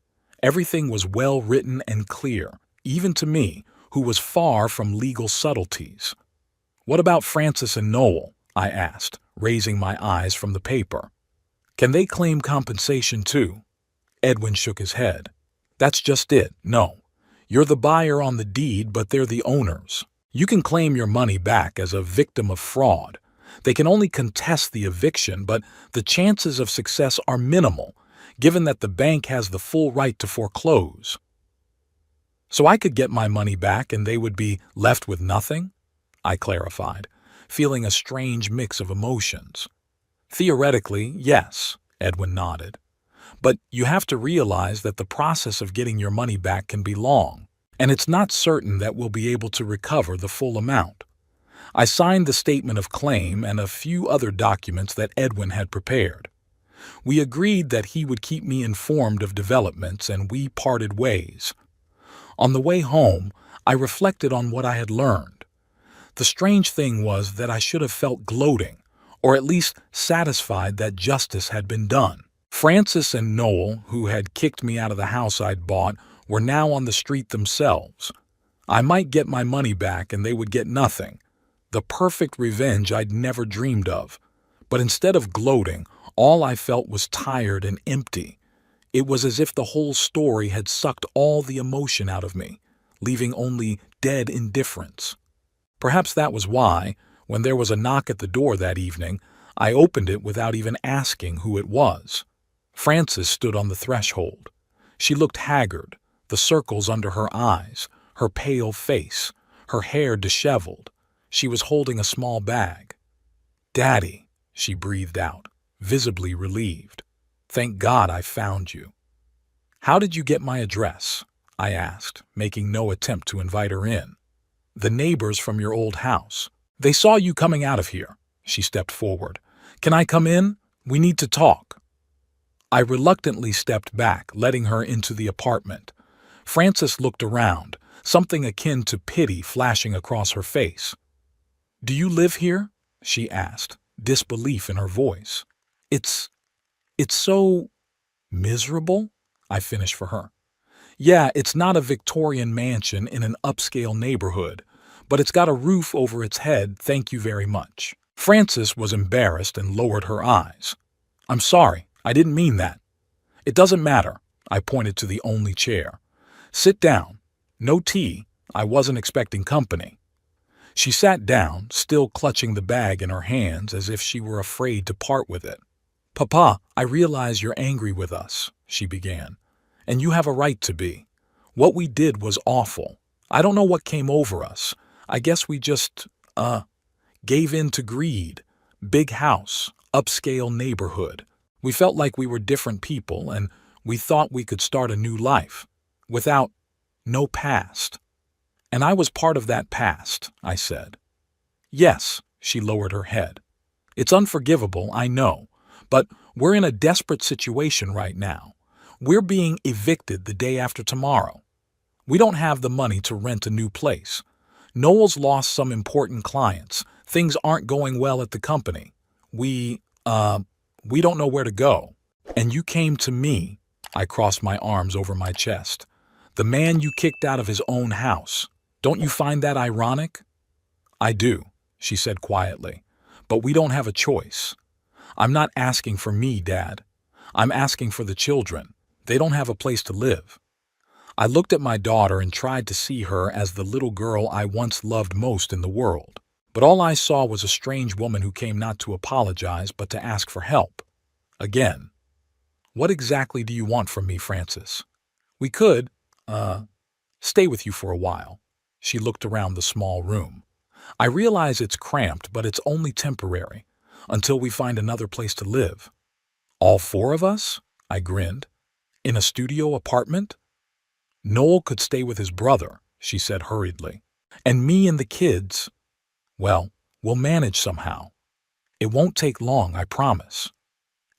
Everything was well written and clear, even to me, who was far from legal subtleties. What about Francis and Noel? I asked, raising my eyes from the paper. Can they claim compensation too? Edwin shook his head. That's just it, no. You're the buyer on the deed, but they're the owners. You can claim your money back as a victim of fraud. They can only contest the eviction, but the chances of success are minimal, given that the bank has the full right to foreclose. So I could get my money back and they would be left with nothing? I clarified, feeling a strange mix of emotions. Theoretically, yes, Edwin nodded. But you have to realize that the process of getting your money back can be long, and it's not certain that we'll be able to recover the full amount. I signed the statement of claim and a few other documents that Edwin had prepared. We agreed that he would keep me informed of developments, and we parted ways. On the way home, I reflected on what I had learned. The strange thing was that I should have felt gloating, or at least satisfied that justice had been done. Francis and Noel, who had kicked me out of the house I'd bought, were now on the street themselves. I might get my money back and they would get nothing. The perfect revenge I'd never dreamed of. But instead of gloating, all I felt was tired and empty. It was as if the whole story had sucked all the emotion out of me, leaving only dead indifference. Perhaps that was why, when there was a knock at the door that evening, I opened it without even asking who it was. Frances stood on the threshold. She looked haggard, the circles under her eyes, her pale face, her hair disheveled. She was holding a small bag. "Daddy," she breathed out, visibly relieved. "Thank God I found you." "How did you get my address?" I asked, making no attempt to invite her in. "The neighbors from your old house. They saw you coming out of here." She stepped forward. "Can I come in? We need to talk." I reluctantly stepped back, letting her into the apartment. Frances looked around, something akin to pity flashing across her face. "Do you live here?" she asked, disbelief in her voice. It's so miserable," I finished for her. "Yeah, it's not a Victorian mansion in an upscale neighborhood, but it's got a roof over its head, thank you very much." Frances was embarrassed and lowered her eyes. "I'm sorry, I didn't mean that." "It doesn't matter," I pointed to the only chair. "Sit down. No tea. I wasn't expecting company." She sat down, still clutching the bag in her hands as if she were afraid to part with it. "Papa, I realize you're angry with us," she began. "And you have a right to be. What we did was awful. I don't know what came over us. I guess we just, gave in to greed. Big house, upscale neighborhood. We felt like we were different people, and we thought we could start a new life. Without no past." "And I was part of that past," I said. "Yes," she lowered her head. "It's unforgivable, I know, but we're in a desperate situation right now. We're being evicted the day after tomorrow. We don't have the money to rent a new place. Noel's lost some important clients. Things aren't going well at the company. We don't know where to go. And you came to me." I crossed my arms over my chest. "The man you kicked out of his own house. Don't you find that ironic?" "I do," she said quietly, "but we don't have a choice. I'm not asking for me, Dad. I'm asking for the children. They don't have a place to live." I looked at my daughter and tried to see her as the little girl I once loved most in the world. But all I saw was a strange woman who came not to apologize but to ask for help. Again. "What exactly do you want from me, Frances? We could, stay with you for a while." She looked around the small room. "I realize it's cramped, but it's only temporary, until we find another place to live." "All four of us?" I grinned. "In a studio apartment?" "Noel could stay with his brother," she said hurriedly. "And me and the kids, well, we'll manage somehow. It won't take long, I promise."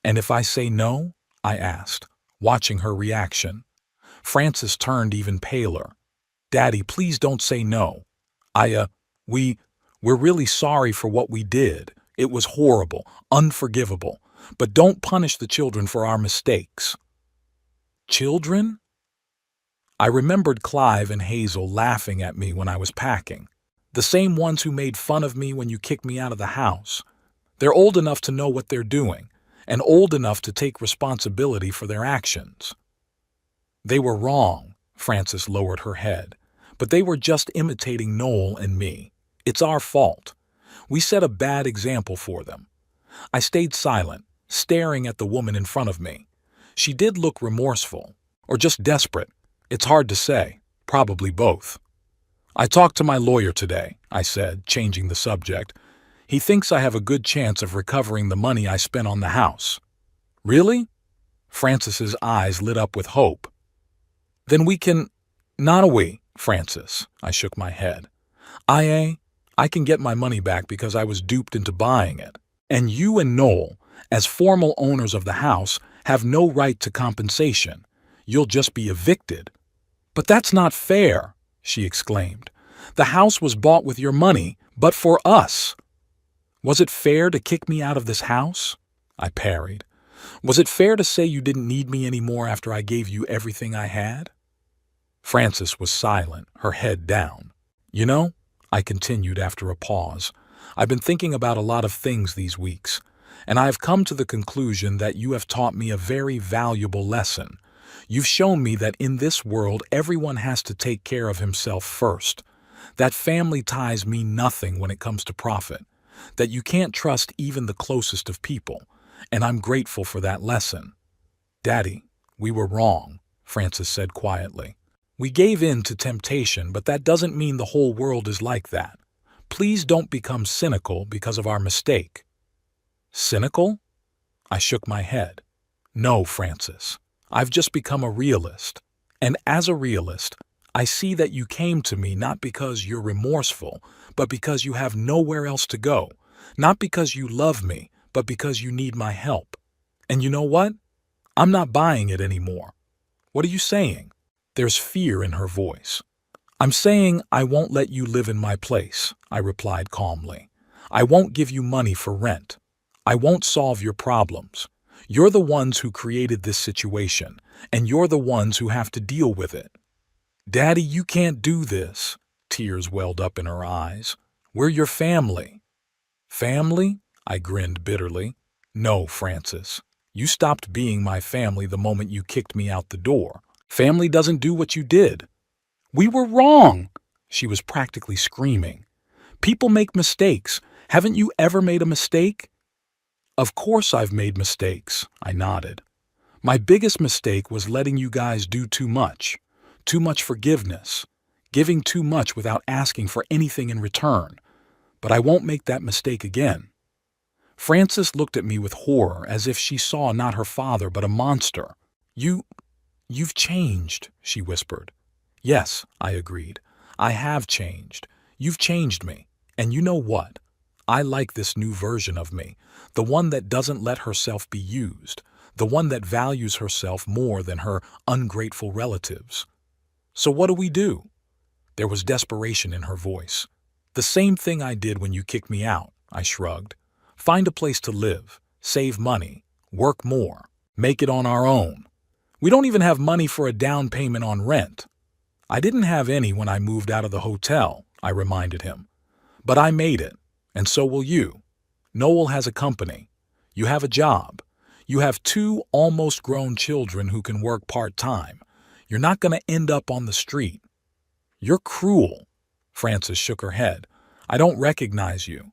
"And if I say no?" I asked, watching her reaction. Frances turned even paler. "Daddy, please don't say no. We're really sorry for what we did. It was horrible, unforgivable. But don't punish the children for our mistakes." "Children?" I remembered Clive and Hazel laughing at me when I was packing. The same ones who made fun of me when you kicked me out of the house. They're old enough to know what they're doing, and old enough to take responsibility for their actions. "They were wrong," Frances lowered her head, "but they were just imitating Noel and me. It's our fault. We set a bad example for them." I stayed silent, staring at the woman in front of me. She did look remorseful, or just desperate. It's hard to say, probably both. "I talked to my lawyer today," I said, changing the subject. "He thinks I have a good chance of recovering the money I spent on the house." "Really?" Frances's eyes lit up with hope. "Then we can—" "Not a we, Frances," I shook my head. I can get my money back because I was duped into buying it. And you and Noel, as formal owners of the house, have no right to compensation. You'll just be evicted." "But that's not fair," she exclaimed. "The house was bought with your money, but for us." Was it fair to kick me out of this house? I parried. Was it fair to say you didn't need me anymore after I gave you everything I had? Frances was silent, her head down. You know, I continued after a pause, I've been thinking about a lot of things these weeks, and I have come to the conclusion that you have taught me a very valuable lesson. You've shown me that in this world everyone has to take care of himself first, that family ties mean nothing when it comes to profit, that you can't trust even the closest of people, and I'm grateful for that lesson. Daddy, we were wrong, Frances said quietly. We gave in to temptation, but that doesn't mean the whole world is like that. Please don't become cynical because of our mistake. Cynical? I shook my head. No, Frances. I've just become a realist. And as a realist, I see that you came to me not because you're remorseful, but because you have nowhere else to go. Not because you love me, but because you need my help. And you know what? I'm not buying it anymore. What are you saying? There's fear in her voice. I'm saying I won't let you live in my place, I replied calmly. I won't give you money for rent. I won't solve your problems. You're the ones who created this situation, and you're the ones who have to deal with it. Daddy, you can't do this. Tears welled up in her eyes. We're your family. Family? I grinned bitterly. No, Frances. You stopped being my family the moment you kicked me out the door. Family doesn't do what you did. We were wrong. She was practically screaming. People make mistakes. Haven't you ever made a mistake? Of course I've made mistakes, I nodded. My biggest mistake was letting you guys do too much forgiveness, giving too much without asking for anything in return. But I won't make that mistake again. Frances looked at me with horror as if she saw not her father but a monster. You've changed, she whispered. Yes, I agreed. I have changed. You've changed me. And you know what? I like this new version of me, the one that doesn't let herself be used, the one that values herself more than her ungrateful relatives. So what do? There was desperation in her voice. The same thing I did when you kicked me out, I shrugged. Find a place to live, save money, work more, make it on our own. We don't even have money for a down payment on rent. I didn't have any when I moved out of the hotel, I reminded him. But I made it, and so will you. Noel has a company. You have a job. You have 2 almost grown children who can work part-time. You're not going to end up on the street. You're cruel. Frances shook her head. I don't recognize you.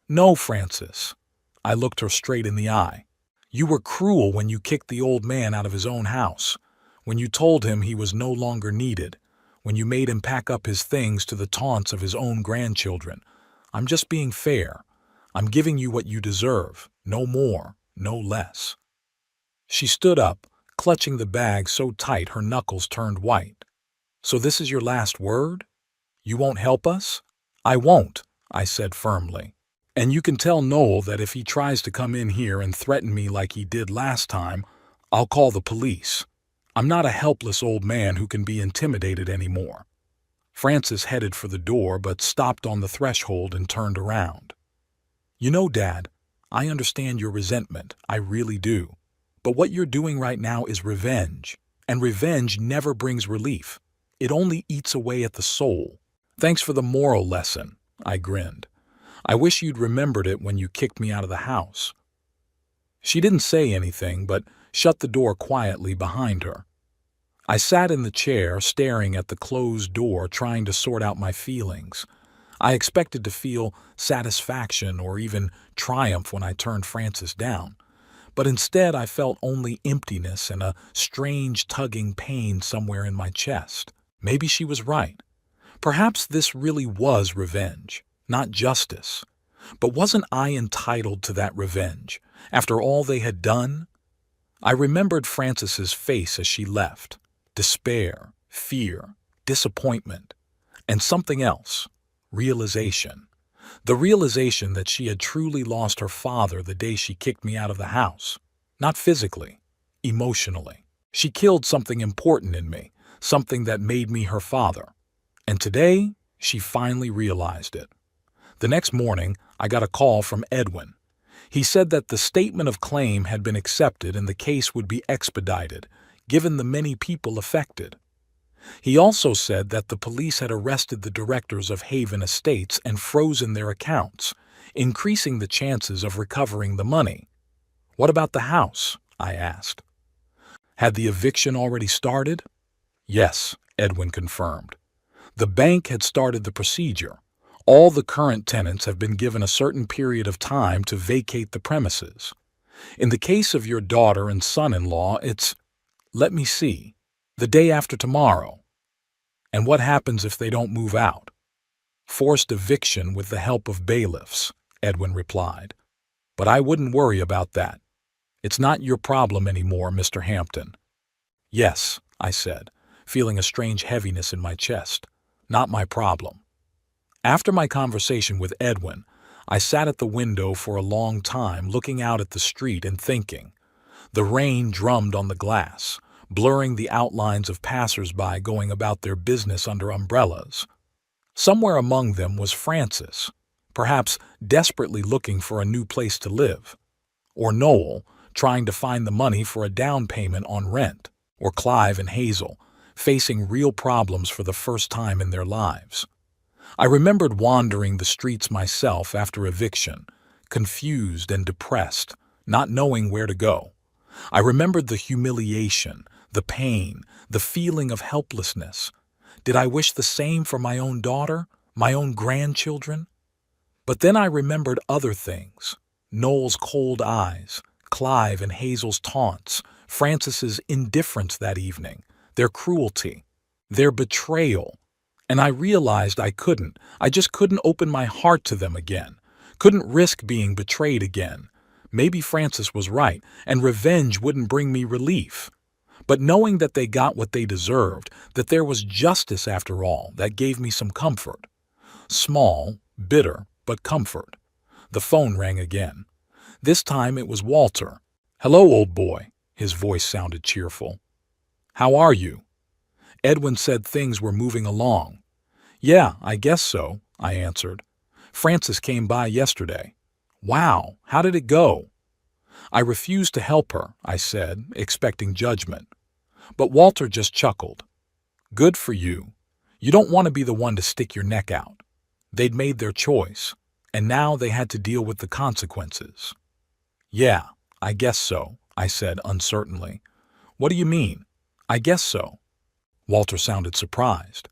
No, Frances. I looked her straight in the eye. You were cruel when you kicked the old man out of his own house, when you told him he was no longer needed, when you made him pack up his things to the taunts of his own grandchildren. I'm just being fair. I'm giving you what you deserve, no more, no less. She stood up, clutching the bag so tight her knuckles turned white. So this is your last word? You won't help us? I won't, I said firmly. And you can tell Noel that if he tries to come in here and threaten me like he did last time, I'll call the police. I'm not a helpless old man who can be intimidated anymore. Frances headed for the door but stopped on the threshold and turned around. You know, Dad, I understand your resentment, I really do. But what you're doing right now is revenge, and revenge never brings relief. It only eats away at the soul. Thanks for the moral lesson, I grinned. I wish you'd remembered it when you kicked me out of the house. She didn't say anything, but shut the door quietly behind her. I sat in the chair, staring at the closed door, trying to sort out my feelings. I expected to feel satisfaction or even triumph when I turned Frances down, but instead I felt only emptiness and a strange tugging pain somewhere in my chest. Maybe she was right. Perhaps this really was revenge, not justice. But wasn't I entitled to that revenge, after all they had done? I remembered Frances's face as she left. Despair, fear, disappointment, and something else, realization. The realization that she had truly lost her father the day she kicked me out of the house. Not physically, emotionally. She killed something important in me, something that made me her father. And today, she finally realized it. The next morning, I got a call from Edwin. He said that the statement of claim had been accepted and the case would be expedited, given the many people affected. He also said that the police had arrested the directors of Haven Estates and frozen their accounts, increasing the chances of recovering the money. What about the house? I asked. Had the eviction already started? Yes, Edwin confirmed. The bank had started the procedure. All the current tenants have been given a certain period of time to vacate the premises. In the case of your daughter and son-in-law, it's, let me see, the day after tomorrow. And what happens if they don't move out? Forced eviction with the help of bailiffs, Edwin replied. But I wouldn't worry about that. It's not your problem anymore, Mr. Hampton. Yes, I said, feeling a strange heaviness in my chest. Not my problem. After my conversation with Edwin, I sat at the window for a long time looking out at the street and thinking. The rain drummed on the glass, blurring the outlines of passers-by going about their business under umbrellas. Somewhere among them was Francis, perhaps desperately looking for a new place to live, or Noel, trying to find the money for a down payment on rent, or Clive and Hazel, facing real problems for the first time in their lives. I remembered wandering the streets myself after eviction, confused and depressed, not knowing where to go. I remembered the humiliation, the pain, the feeling of helplessness. Did I wish the same for my own daughter, my own grandchildren? But then I remembered other things. Noel's cold eyes, Clive and Hazel's taunts, Francis's indifference that evening, their cruelty, their betrayal. And I realized I just couldn't open my heart to them again, couldn't risk being betrayed again. Maybe Francis was right, and revenge wouldn't bring me relief. But knowing that they got what they deserved, that there was justice after all, that gave me some comfort. Small, bitter, but comfort. The phone rang again. This time it was Walter. Hello, old boy. His voice sounded cheerful. How are you? Edwin said things were moving along. Yeah, I guess so, I answered. Frances came by yesterday. Wow, how did it go? I refused to help her, I said, expecting judgment. But Walter just chuckled. Good for you. You don't want to be the one to stick your neck out. They'd made their choice, and now they had to deal with the consequences. Yeah, I guess so, I said uncertainly. What do you mean? I guess so. Walter sounded surprised.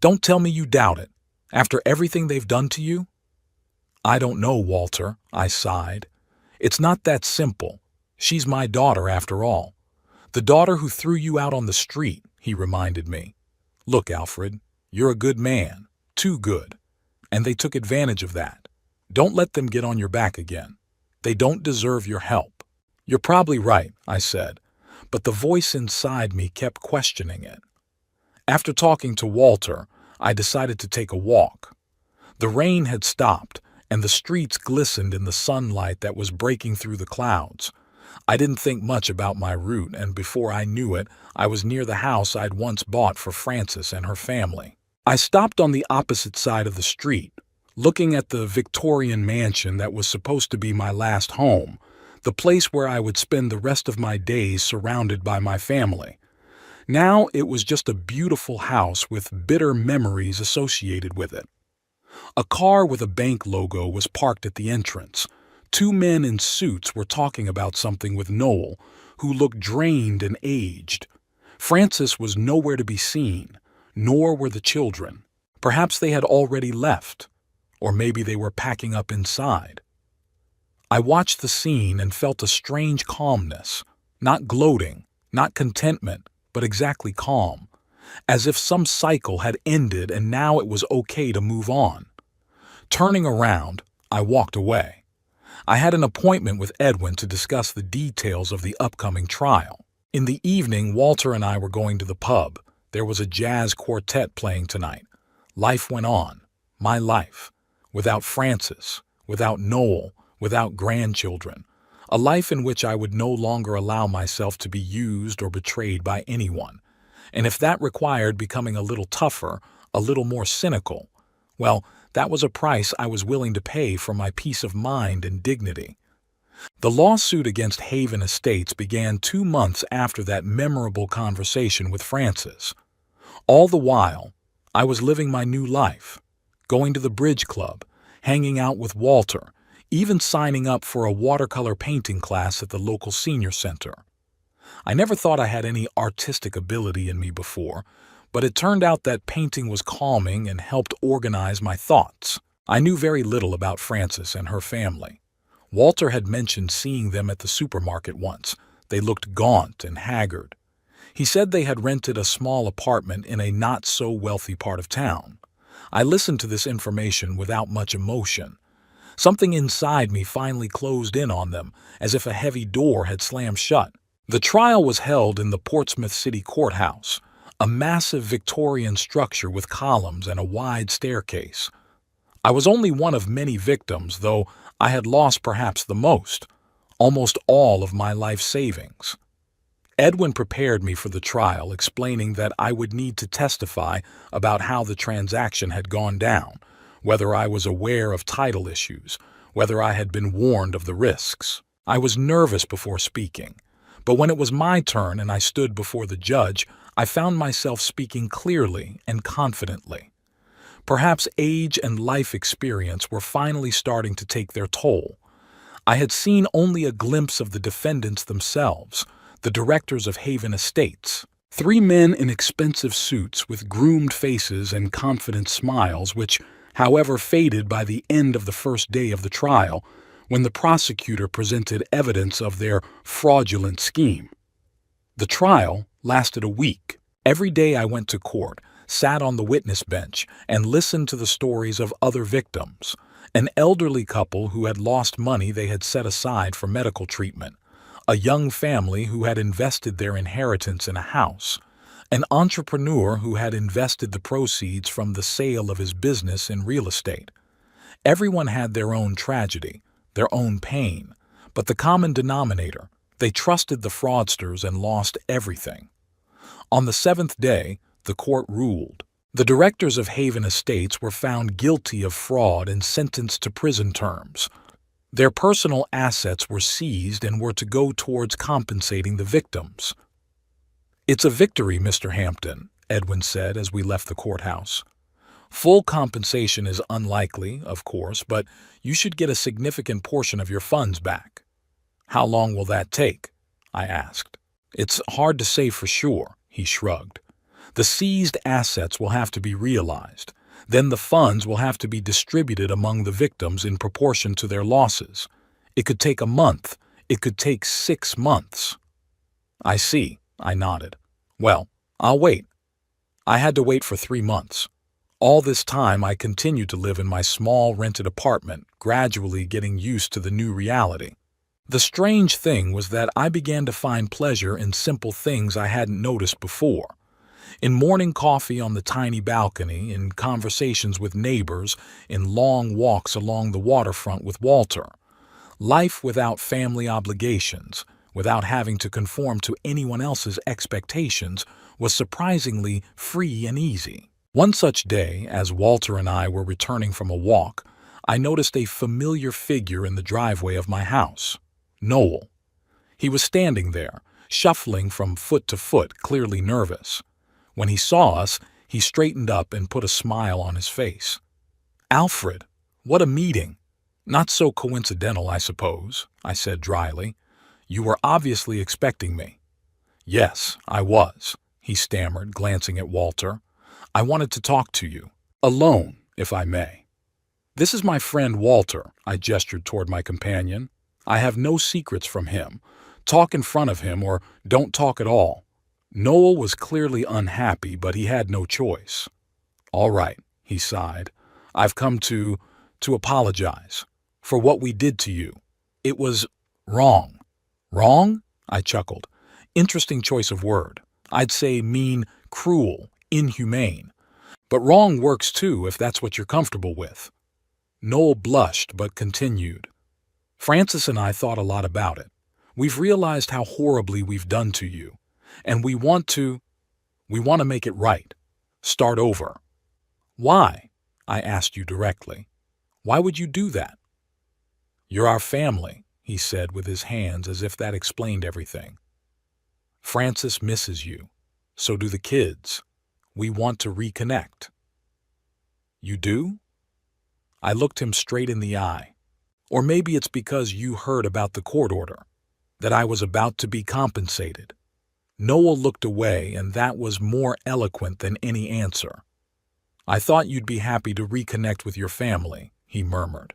Don't tell me you doubt it. After everything they've done to you? I don't know, Walter, I sighed. It's not that simple. She's my daughter after all. The daughter who threw you out on the street, he reminded me. Look, Alfred, you're a good man, too good. And they took advantage of that. Don't let them get on your back again. They don't deserve your help. You're probably right, I said, but the voice inside me kept questioning it. After talking to Walter, I decided to take a walk. The rain had stopped, and the streets glistened in the sunlight that was breaking through the clouds. I didn't think much about my route, and before I knew it, I was near the house I'd once bought for Frances and her family. I stopped on the opposite side of the street, looking at the Victorian mansion that was supposed to be my last home, the place where I would spend the rest of my days surrounded by my family. Now it was just a beautiful house with bitter memories associated with it. A car with a bank logo was parked at the entrance. Two men in suits were talking about something with Noel, who looked drained and aged. Frances was nowhere to be seen, nor were the children. Perhaps they had already left, or maybe they were packing up inside. I watched the scene and felt a strange calmness, not gloating, not contentment, but exactly calm, as if some cycle had ended and now it was okay to move on. Turning around, I walked away. I had an appointment with Edwin to discuss the details of the upcoming trial. In the evening, Walter and I were going to the pub. There was a jazz quartet playing tonight. Life went on. My life. Without Frances, without Noel, without grandchildren. A life in which I would no longer allow myself to be used or betrayed by anyone. And if that required becoming a little tougher, a little more cynical, Well, that was a price I was willing to pay for my peace of mind and dignity. The lawsuit against Haven Estates began 2 months after that memorable conversation with Francis. All the while, I was living my new life, going to the bridge club, hanging out with Walter, even signing up for a watercolor painting class at the local senior center. I never thought I had any artistic ability in me before, but it turned out that painting was calming and helped organize my thoughts. I knew very little about Frances and her family. Walter had mentioned seeing them at the supermarket once. They looked gaunt and haggard. He said they had rented a small apartment in a not-so-wealthy part of town. I listened to this information without much emotion. Something inside me finally closed in on them, as if a heavy door had slammed shut. The trial was held in the Portsmouth City Courthouse, a massive Victorian structure with columns and a wide staircase. I was only one of many victims, though I had lost perhaps the most, almost all of my life savings. Edwin prepared me for the trial, explaining that I would need to testify about how the transaction had gone down, whether I was aware of title issues, whether I had been warned of the risks. I was nervous before speaking, but when it was my turn and I stood before the judge, I found myself speaking clearly and confidently. Perhaps age and life experience were finally starting to take their toll. I had seen only a glimpse of the defendants themselves, the directors of Haven Estates. 3 men in expensive suits with groomed faces and confident smiles, which, however, faded by the end of the first day of the trial, when the prosecutor presented evidence of their fraudulent scheme. The trial lasted a week. Every day I went to court, sat on the witness bench, and listened to the stories of other victims. An elderly couple who had lost money they had set aside for medical treatment. A young family who had invested their inheritance in a house. An entrepreneur who had invested the proceeds from the sale of his business in real estate. Everyone had their own tragedy, their own pain, but the common denominator, they trusted the fraudsters and lost everything. On the 7th day, the court ruled. The directors of Haven Estates were found guilty of fraud and sentenced to prison terms. Their personal assets were seized and were to go towards compensating the victims. "It's a victory, Mr. Hampton," Edwin said as we left the courthouse. "Full compensation is unlikely, of course, but you should get a significant portion of your funds back." "How long will that take?" I asked. "It's hard to say for sure," he shrugged. "The seized assets will have to be realized. Then the funds will have to be distributed among the victims in proportion to their losses. It could take a month. It could take 6 months." "I see," I nodded. "Well, I'll wait." I had to wait for 3 months. All this time I continued to live in my small rented apartment, gradually getting used to the new reality. The strange thing was that I began to find pleasure in simple things I hadn't noticed before. In morning coffee on the tiny balcony, in conversations with neighbors, in long walks along the waterfront with Walter. Life without family obligations, without having to conform to anyone else's expectations, was surprisingly free and easy. One such day, as Walter and I were returning from a walk, I noticed a familiar figure in the driveway of my house. Noel. He was standing there, shuffling from foot to foot, clearly nervous. When he saw us, he straightened up and put a smile on his face. "Alfred, what a meeting! Not so coincidental, I suppose," I said dryly. "You were obviously expecting me." "Yes, I was," he stammered, glancing at Walter. "I wanted to talk to you. Alone, if I may." "This is my friend Walter," I gestured toward my companion. "I have no secrets from him. Talk in front of him or don't talk at all." Noel was clearly unhappy, but he had no choice. "All right," he sighed. "I've come to apologize for what we did to you. It was wrong." "Wrong?" I chuckled. Interesting choice of word. I'd say mean, cruel, inhumane. But wrong works too if that's what you're comfortable with. Noel blushed but continued. "Francis and I thought a lot about it. We've realized how horribly we've done to you. And we want to make it right. Start over." "Why?" I asked you directly. Why would you do that? You're our family, he said with his hands as if that explained everything. Francis misses you. So do the kids. We want to reconnect. You do? I looked him straight in the eye. Or maybe it's because you heard about the court order, that I was about to be compensated. Noel looked away, and that was more eloquent than any answer. I thought you'd be happy to reconnect with your family, he murmured.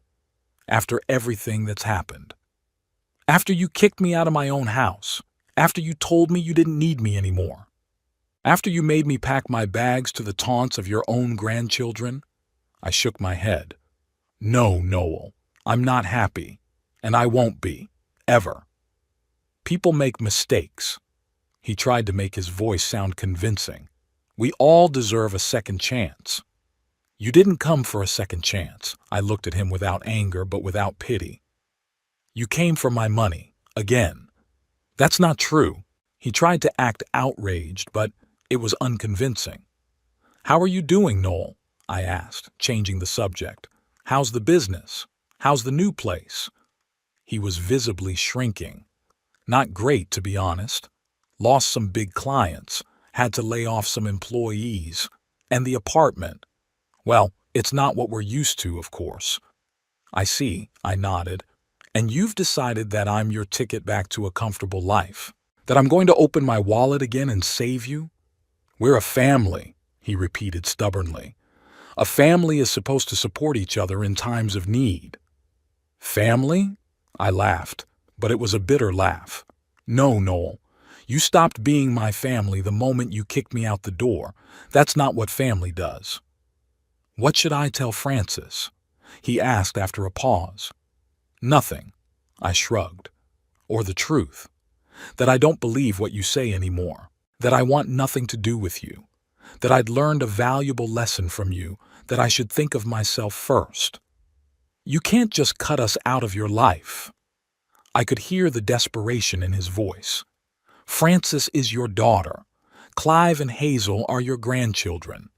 After everything that's happened. After you kicked me out of my own house. After you told me you didn't need me anymore. After you made me pack my bags to the taunts of your own grandchildren. I shook my head. No, Noel, I'm not happy, and I won't be, ever. People make mistakes. He tried to make his voice sound convincing. We all deserve a second chance. You didn't come for a second chance. I looked at him without anger, but without pity. You came for my money, again. That's not true. He tried to act outraged, but it was unconvincing. How are you doing, Noel? I asked, changing the subject. How's the business? How's the new place? He was visibly shrinking. Not great, to be honest. Lost some big clients, had to lay off some employees, and the apartment. Well, it's not what we're used to, of course. I see, I nodded. And you've decided that I'm your ticket back to a comfortable life? That I'm going to open my wallet again and save you? We're a family, he repeated stubbornly. A family is supposed to support each other in times of need. Family? I laughed, but it was a bitter laugh. No, Noel. You stopped being my family the moment you kicked me out the door. That's not what family does. What should I tell Francis? He asked after a pause. Nothing, I shrugged. Or the truth. That I don't believe what you say anymore. That I want nothing to do with you. That I'd learned a valuable lesson from you, that I should think of myself first. You can't just cut us out of your life. I could hear the desperation in his voice. Frances is your daughter. Clive and Hazel are your grandchildren.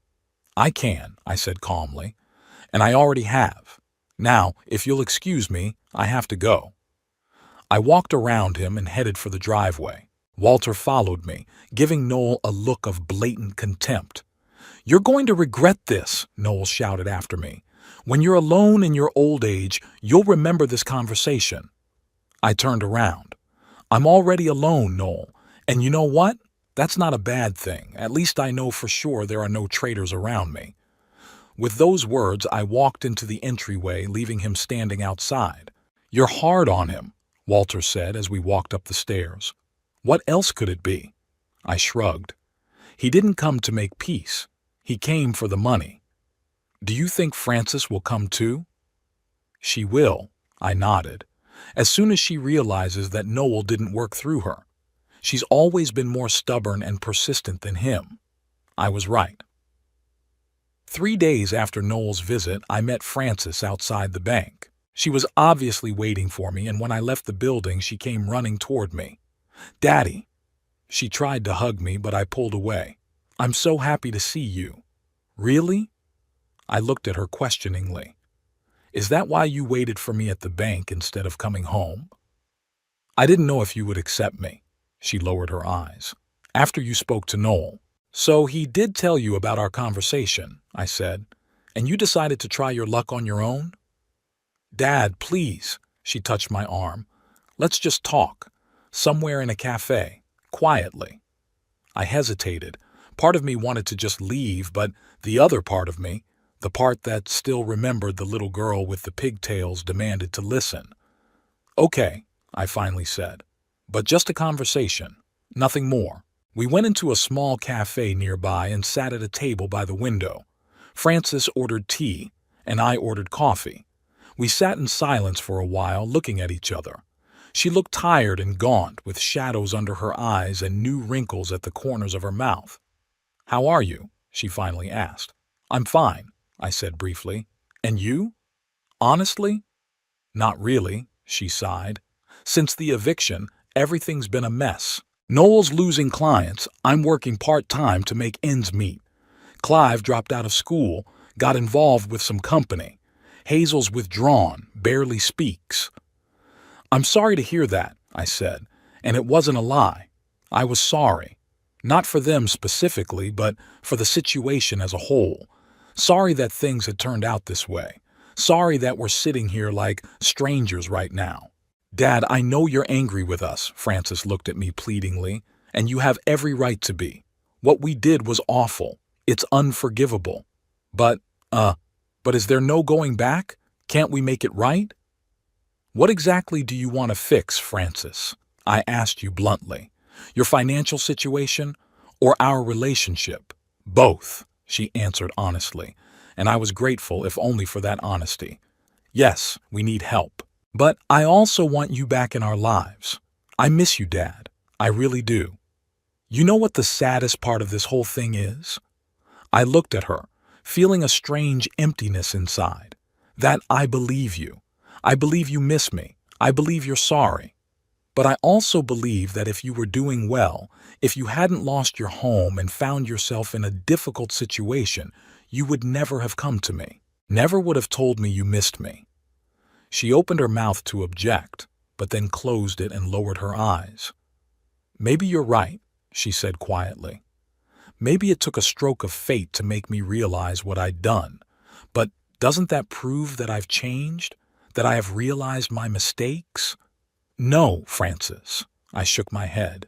I can, I said calmly, and I already have. Now, if you'll excuse me, I have to go. I walked around him and headed for the driveway. Walter followed me, giving Noel a look of blatant contempt. You're going to regret this, Noel shouted after me. When you're alone in your old age, you'll remember this conversation. I turned around. I'm already alone, Noel, and you know what? That's not a bad thing. At least I know for sure there are no traitors around me. With those words, I walked into the entryway, leaving him standing outside. You're hard on him, Walter said as we walked up the stairs. What else could it be? I shrugged. He didn't come to make peace. He came for the money. Do you think Frances will come too? She will, I nodded. As soon as she realizes that Noel didn't work through her. She's always been more stubborn and persistent than him. I was right. 3 days after Noel's visit, I met Frances outside the bank. She was obviously waiting for me, and when I left the building, she came running toward me. Daddy. She tried to hug me, but I pulled away. I'm so happy to see you. Really? I looked at her questioningly. Is that why you waited for me at the bank instead of coming home? I didn't know if you would accept me. She lowered her eyes. After you spoke to Noel. So he did tell you about our conversation, I said, and you decided to try your luck on your own? Dad, please, she touched my arm. Let's just talk. Somewhere in a cafe, quietly. I hesitated. Part of me wanted to just leave, but the other part of me, the part that still remembered the little girl with the pigtails, demanded to listen. Okay, I finally said. But just a conversation, nothing more. We went into a small cafe nearby and sat at a table by the window. Frances ordered tea, and I ordered coffee. We sat in silence for a while, looking at each other. She looked tired and gaunt, with shadows under her eyes and new wrinkles at the corners of her mouth. How are you? She finally asked. I'm fine, I said briefly. And you? Honestly? Not really, she sighed. Since the eviction, everything's been a mess. Noel's losing clients. I'm working part-time to make ends meet. Clive dropped out of school. Got involved with some company. Hazel's withdrawn, barely speaks. I'm sorry to hear that, I said, and it wasn't a lie. I was sorry. Not for them specifically, but for the situation as a whole. Sorry that things had turned out this way. Sorry that we're sitting here like strangers right now. Dad, I know you're angry with us, Frances looked at me pleadingly, and you have every right to be. What we did was awful. It's unforgivable. But is there no going back? Can't we make it right? What exactly do you want to fix, Frances? I asked you bluntly. Your financial situation or our relationship? Both, she answered honestly, and I was grateful if only for that honesty. Yes, we need help. But I also want you back in our lives. I miss you, Dad. I really do. You know what the saddest part of this whole thing is? I looked at her, feeling a strange emptiness inside. That I believe you. I believe you miss me. I believe you're sorry. But I also believe that if you were doing well, if you hadn't lost your home and found yourself in a difficult situation, you would never have come to me. Never would have told me you missed me. She opened her mouth to object, but then closed it and lowered her eyes. Maybe you're right, she said quietly. Maybe it took a stroke of fate to make me realize what I'd done. But doesn't that prove that I've changed? That I have realized my mistakes? No, Frances, I shook my head.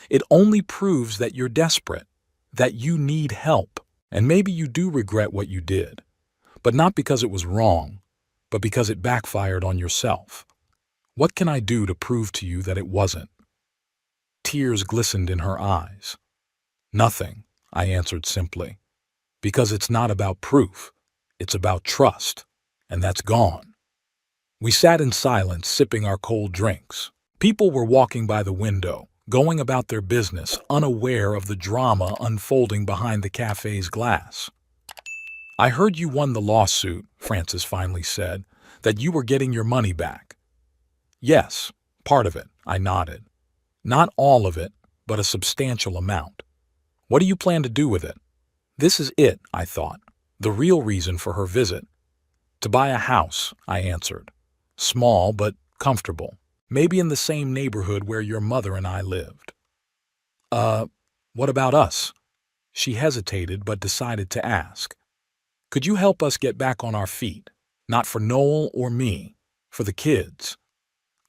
It only proves that you're desperate, that you need help, and maybe you do regret what you did. But not because it was wrong, but because it backfired on yourself. What can I do to prove to you that it wasn't? Tears glistened in her eyes. Nothing, I answered simply, because it's not about proof, it's about trust, and that's gone. We sat in silence, sipping our cold drinks. People were walking by the window, going about their business, unaware of the drama unfolding behind the cafe's glass. I heard you won the lawsuit, Frances finally said, that you were getting your money back. Yes, part of it, I nodded. Not all of it, but a substantial amount. What do you plan to do with it? This is it, I thought, the real reason for her visit. To buy a house, I answered. Small, but comfortable. Maybe in the same neighborhood where your mother and I lived. What about us? She hesitated, but decided to ask. Could you help us get back on our feet? Not for Noel or me, for the kids.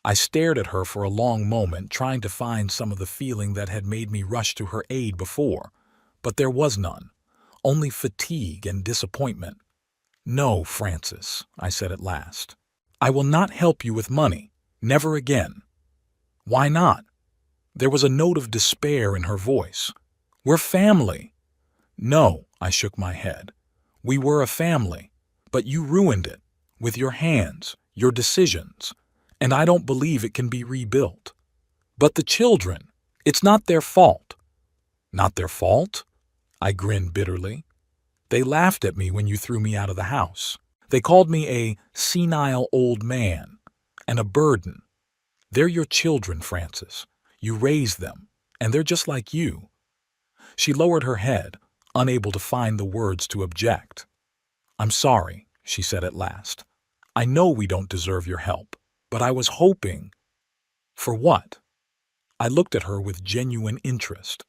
I stared at her for a long moment, trying to find some of the feeling that had made me rush to her aid before, but there was none, only fatigue and disappointment. No, Frances, I said at last. I will not help you with money, never again. Why not? There was a note of despair in her voice. We're family. No, I shook my head. We were a family, but you ruined it, with your hands, your decisions, and I don't believe it can be rebuilt. But the children, it's not their fault. Not their fault? I grinned bitterly. They laughed at me when you threw me out of the house. They called me a senile old man and a burden. They're your children, Frances. You raised them, and they're just like you. She lowered her head, unable to find the words to object. I'm sorry, she said at last. I know we don't deserve your help, but I was hoping. For what? I looked at her with genuine interest.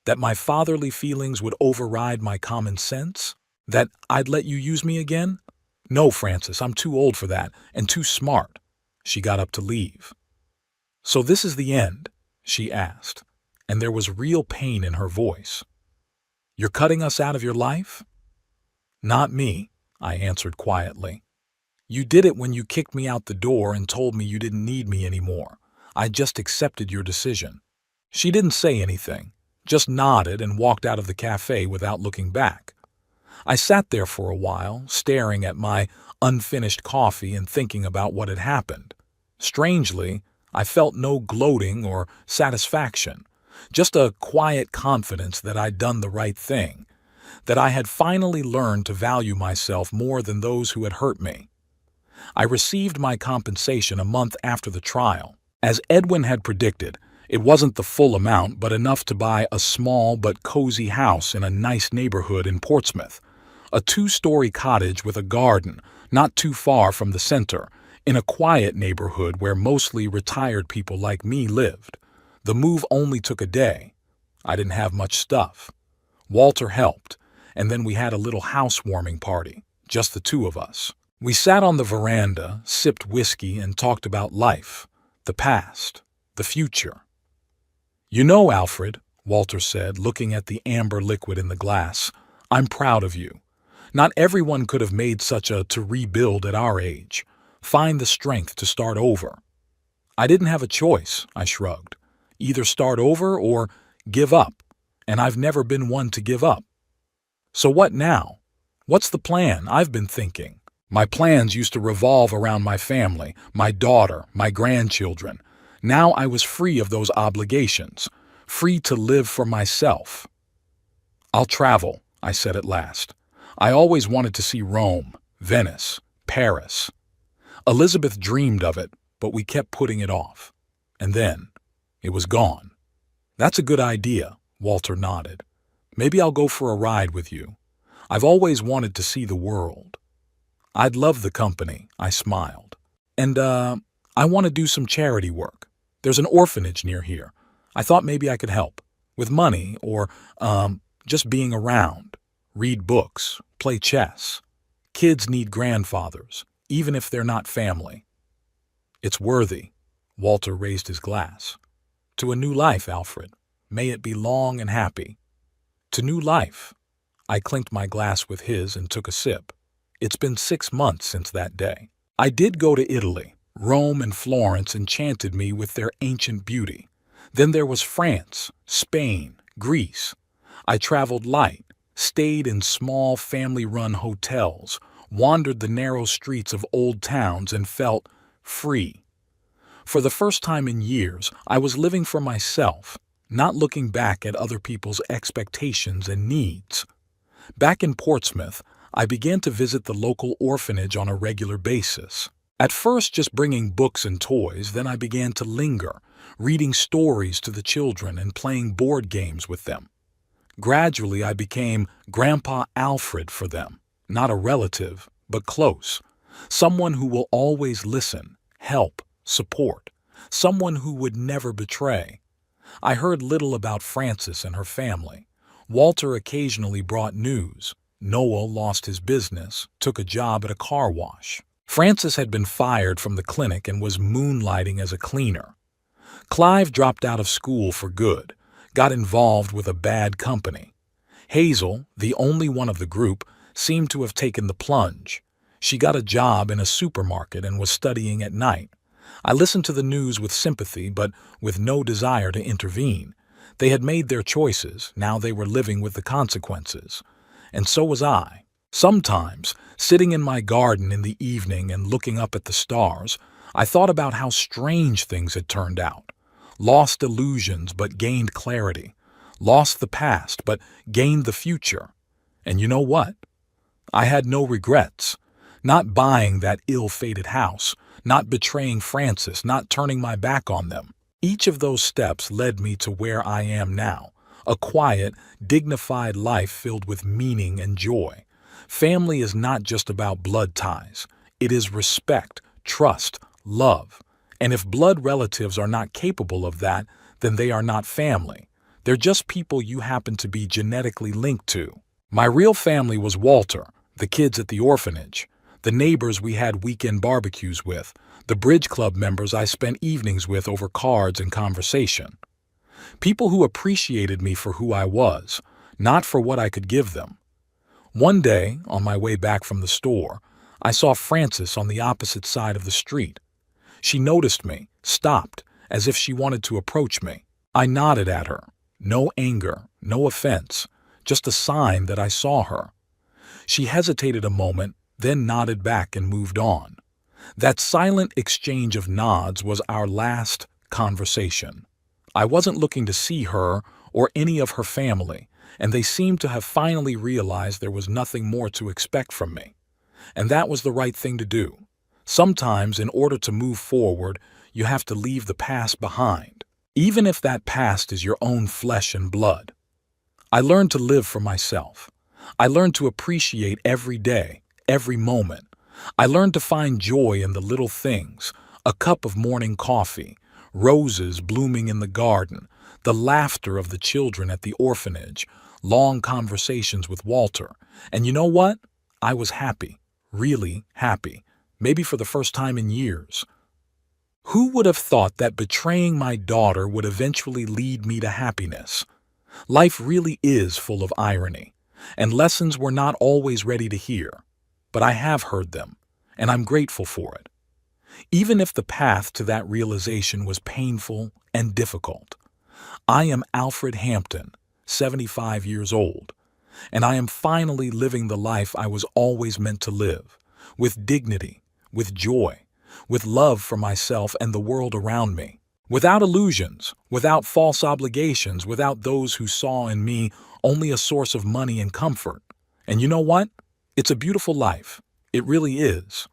That my fatherly feelings would override my common sense? That I'd let you use me again? No, Frances, I'm too old for that, and too smart. She got up to leave. So this is the end? She asked, and there was real pain in her voice. You're cutting us out of your life? Not me, I answered quietly. You did it when you kicked me out the door and told me you didn't need me anymore. I just accepted your decision. She didn't say anything, just nodded and walked out of the cafe without looking back. I sat there for a while, staring at my unfinished coffee and thinking about what had happened. Strangely, I felt no gloating or satisfaction, just a quiet confidence that I'd done the right thing, that I had finally learned to value myself more than those who had hurt me. I received my compensation a month after the trial. As Edwin had predicted, it wasn't the full amount, but enough to buy a small but cozy house in a nice neighborhood in Portsmouth, A two-story cottage with a garden, not too far from the center, in a quiet neighborhood where mostly retired people like me lived. The move only took a day. I didn't have much stuff. Walter helped, and then we had a little housewarming party, just the two of us. We sat on the veranda, sipped whiskey, and talked about life, the past, the future. "You know, Alfred," Walter said, looking at the amber liquid in the glass, "I'm proud of you. Not everyone could have made such a to rebuild at our age. Find the strength to start over." "I didn't have a choice," I shrugged. "Either start over or give up, and I've never been one to give up." "So what now? What's the plan?" I've been thinking. My plans used to revolve around my family, my daughter, my grandchildren. Now I was free of those obligations, free to live for myself. "I'll travel," I said at last. "I always wanted to see Rome, Venice, Paris." Elizabeth dreamed of it, but we kept putting it off. And then, it was gone. "That's a good idea," Walter nodded. "Maybe I'll go for a ride with you. I've always wanted to see the world." "I'd love the company," I smiled. "And, I want to do some charity work. There's an orphanage near here. I thought maybe I could help. With money or, just being around. Read books, play chess. Kids need grandfathers, even if they're not family." "It's worthy." Walter raised his glass. "To a new life, Alfred. May it be long and happy." "To new life." I clinked my glass with his and took a sip. It's been 6 months since that day. I did go to Italy. Rome and Florence enchanted me with their ancient beauty. Then there was France, Spain, Greece. I traveled light, stayed in small family-run hotels, wandered the narrow streets of old towns, and felt free. For the first time in years, I was living for myself, not looking back at other people's expectations and needs. Back in Portsmouth, I began to visit the local orphanage on a regular basis. At first just bringing books and toys, then I began to linger, reading stories to the children and playing board games with them. Gradually I became Grandpa Alfred for them, not a relative, but close. Someone who will always listen, help, support. Someone who would never betray. I heard little about Frances and her family. Walter occasionally brought news. Noel lost his business, took a job at a car wash. Frances had been fired from the clinic and was moonlighting as a cleaner. Clive dropped out of school for good, got involved with a bad company. Hazel, the only one of the group, seemed to have taken the plunge. She got a job in a supermarket and was studying at night. I listened to the news with sympathy, but with no desire to intervene. They had made their choices, now they were living with the consequences. And so was I. Sometimes, sitting in my garden in the evening and looking up at the stars, I thought about how strange things had turned out. Lost illusions but gained clarity. Lost the past but gained the future. And you know what? I had no regrets. Not buying that ill-fated house, not betraying Frances, not turning my back on them. Each of those steps led me to where I am now, a quiet, dignified life filled with meaning and joy. Family is not just about blood ties. It is respect, trust, love. And if blood relatives are not capable of that, then they are not family. They're just people you happen to be genetically linked to. My real family was Walter, the kids at the orphanage, the neighbors we had weekend barbecues with, the bridge club members I spent evenings with over cards and conversation. People who appreciated me for who I was, not for what I could give them. One day, on my way back from the store, I saw Frances on the opposite side of the street. She noticed me, stopped, as if she wanted to approach me. I nodded at her. No anger, no offense, just a sign that I saw her. She hesitated a moment, then nodded back and moved on. That silent exchange of nods was our last conversation. I wasn't looking to see her or any of her family, and they seemed to have finally realized there was nothing more to expect from me. And that was the right thing to do. Sometimes, in order to move forward, you have to leave the past behind, even if that past is your own flesh and blood. I learned to live for myself. I learned to appreciate every day, every moment. I learned to find joy in the little things, a cup of morning coffee, roses blooming in the garden, the laughter of the children at the orphanage, long conversations with Walter. And you know what? I was happy, really happy, maybe for the first time in years. Who would have thought that betraying my daughter would eventually lead me to happiness? Life really is full of irony, and lessons we're not always ready to hear. But I have heard them, and I'm grateful for it. Even if the path to that realization was painful and difficult. I am Alfred Hampton, 75 years old, and I am finally living the life I was always meant to live, with dignity, with joy, with love for myself and the world around me. Without illusions, without false obligations, without those who saw in me only a source of money and comfort. And you know what? It's a beautiful life. It really is.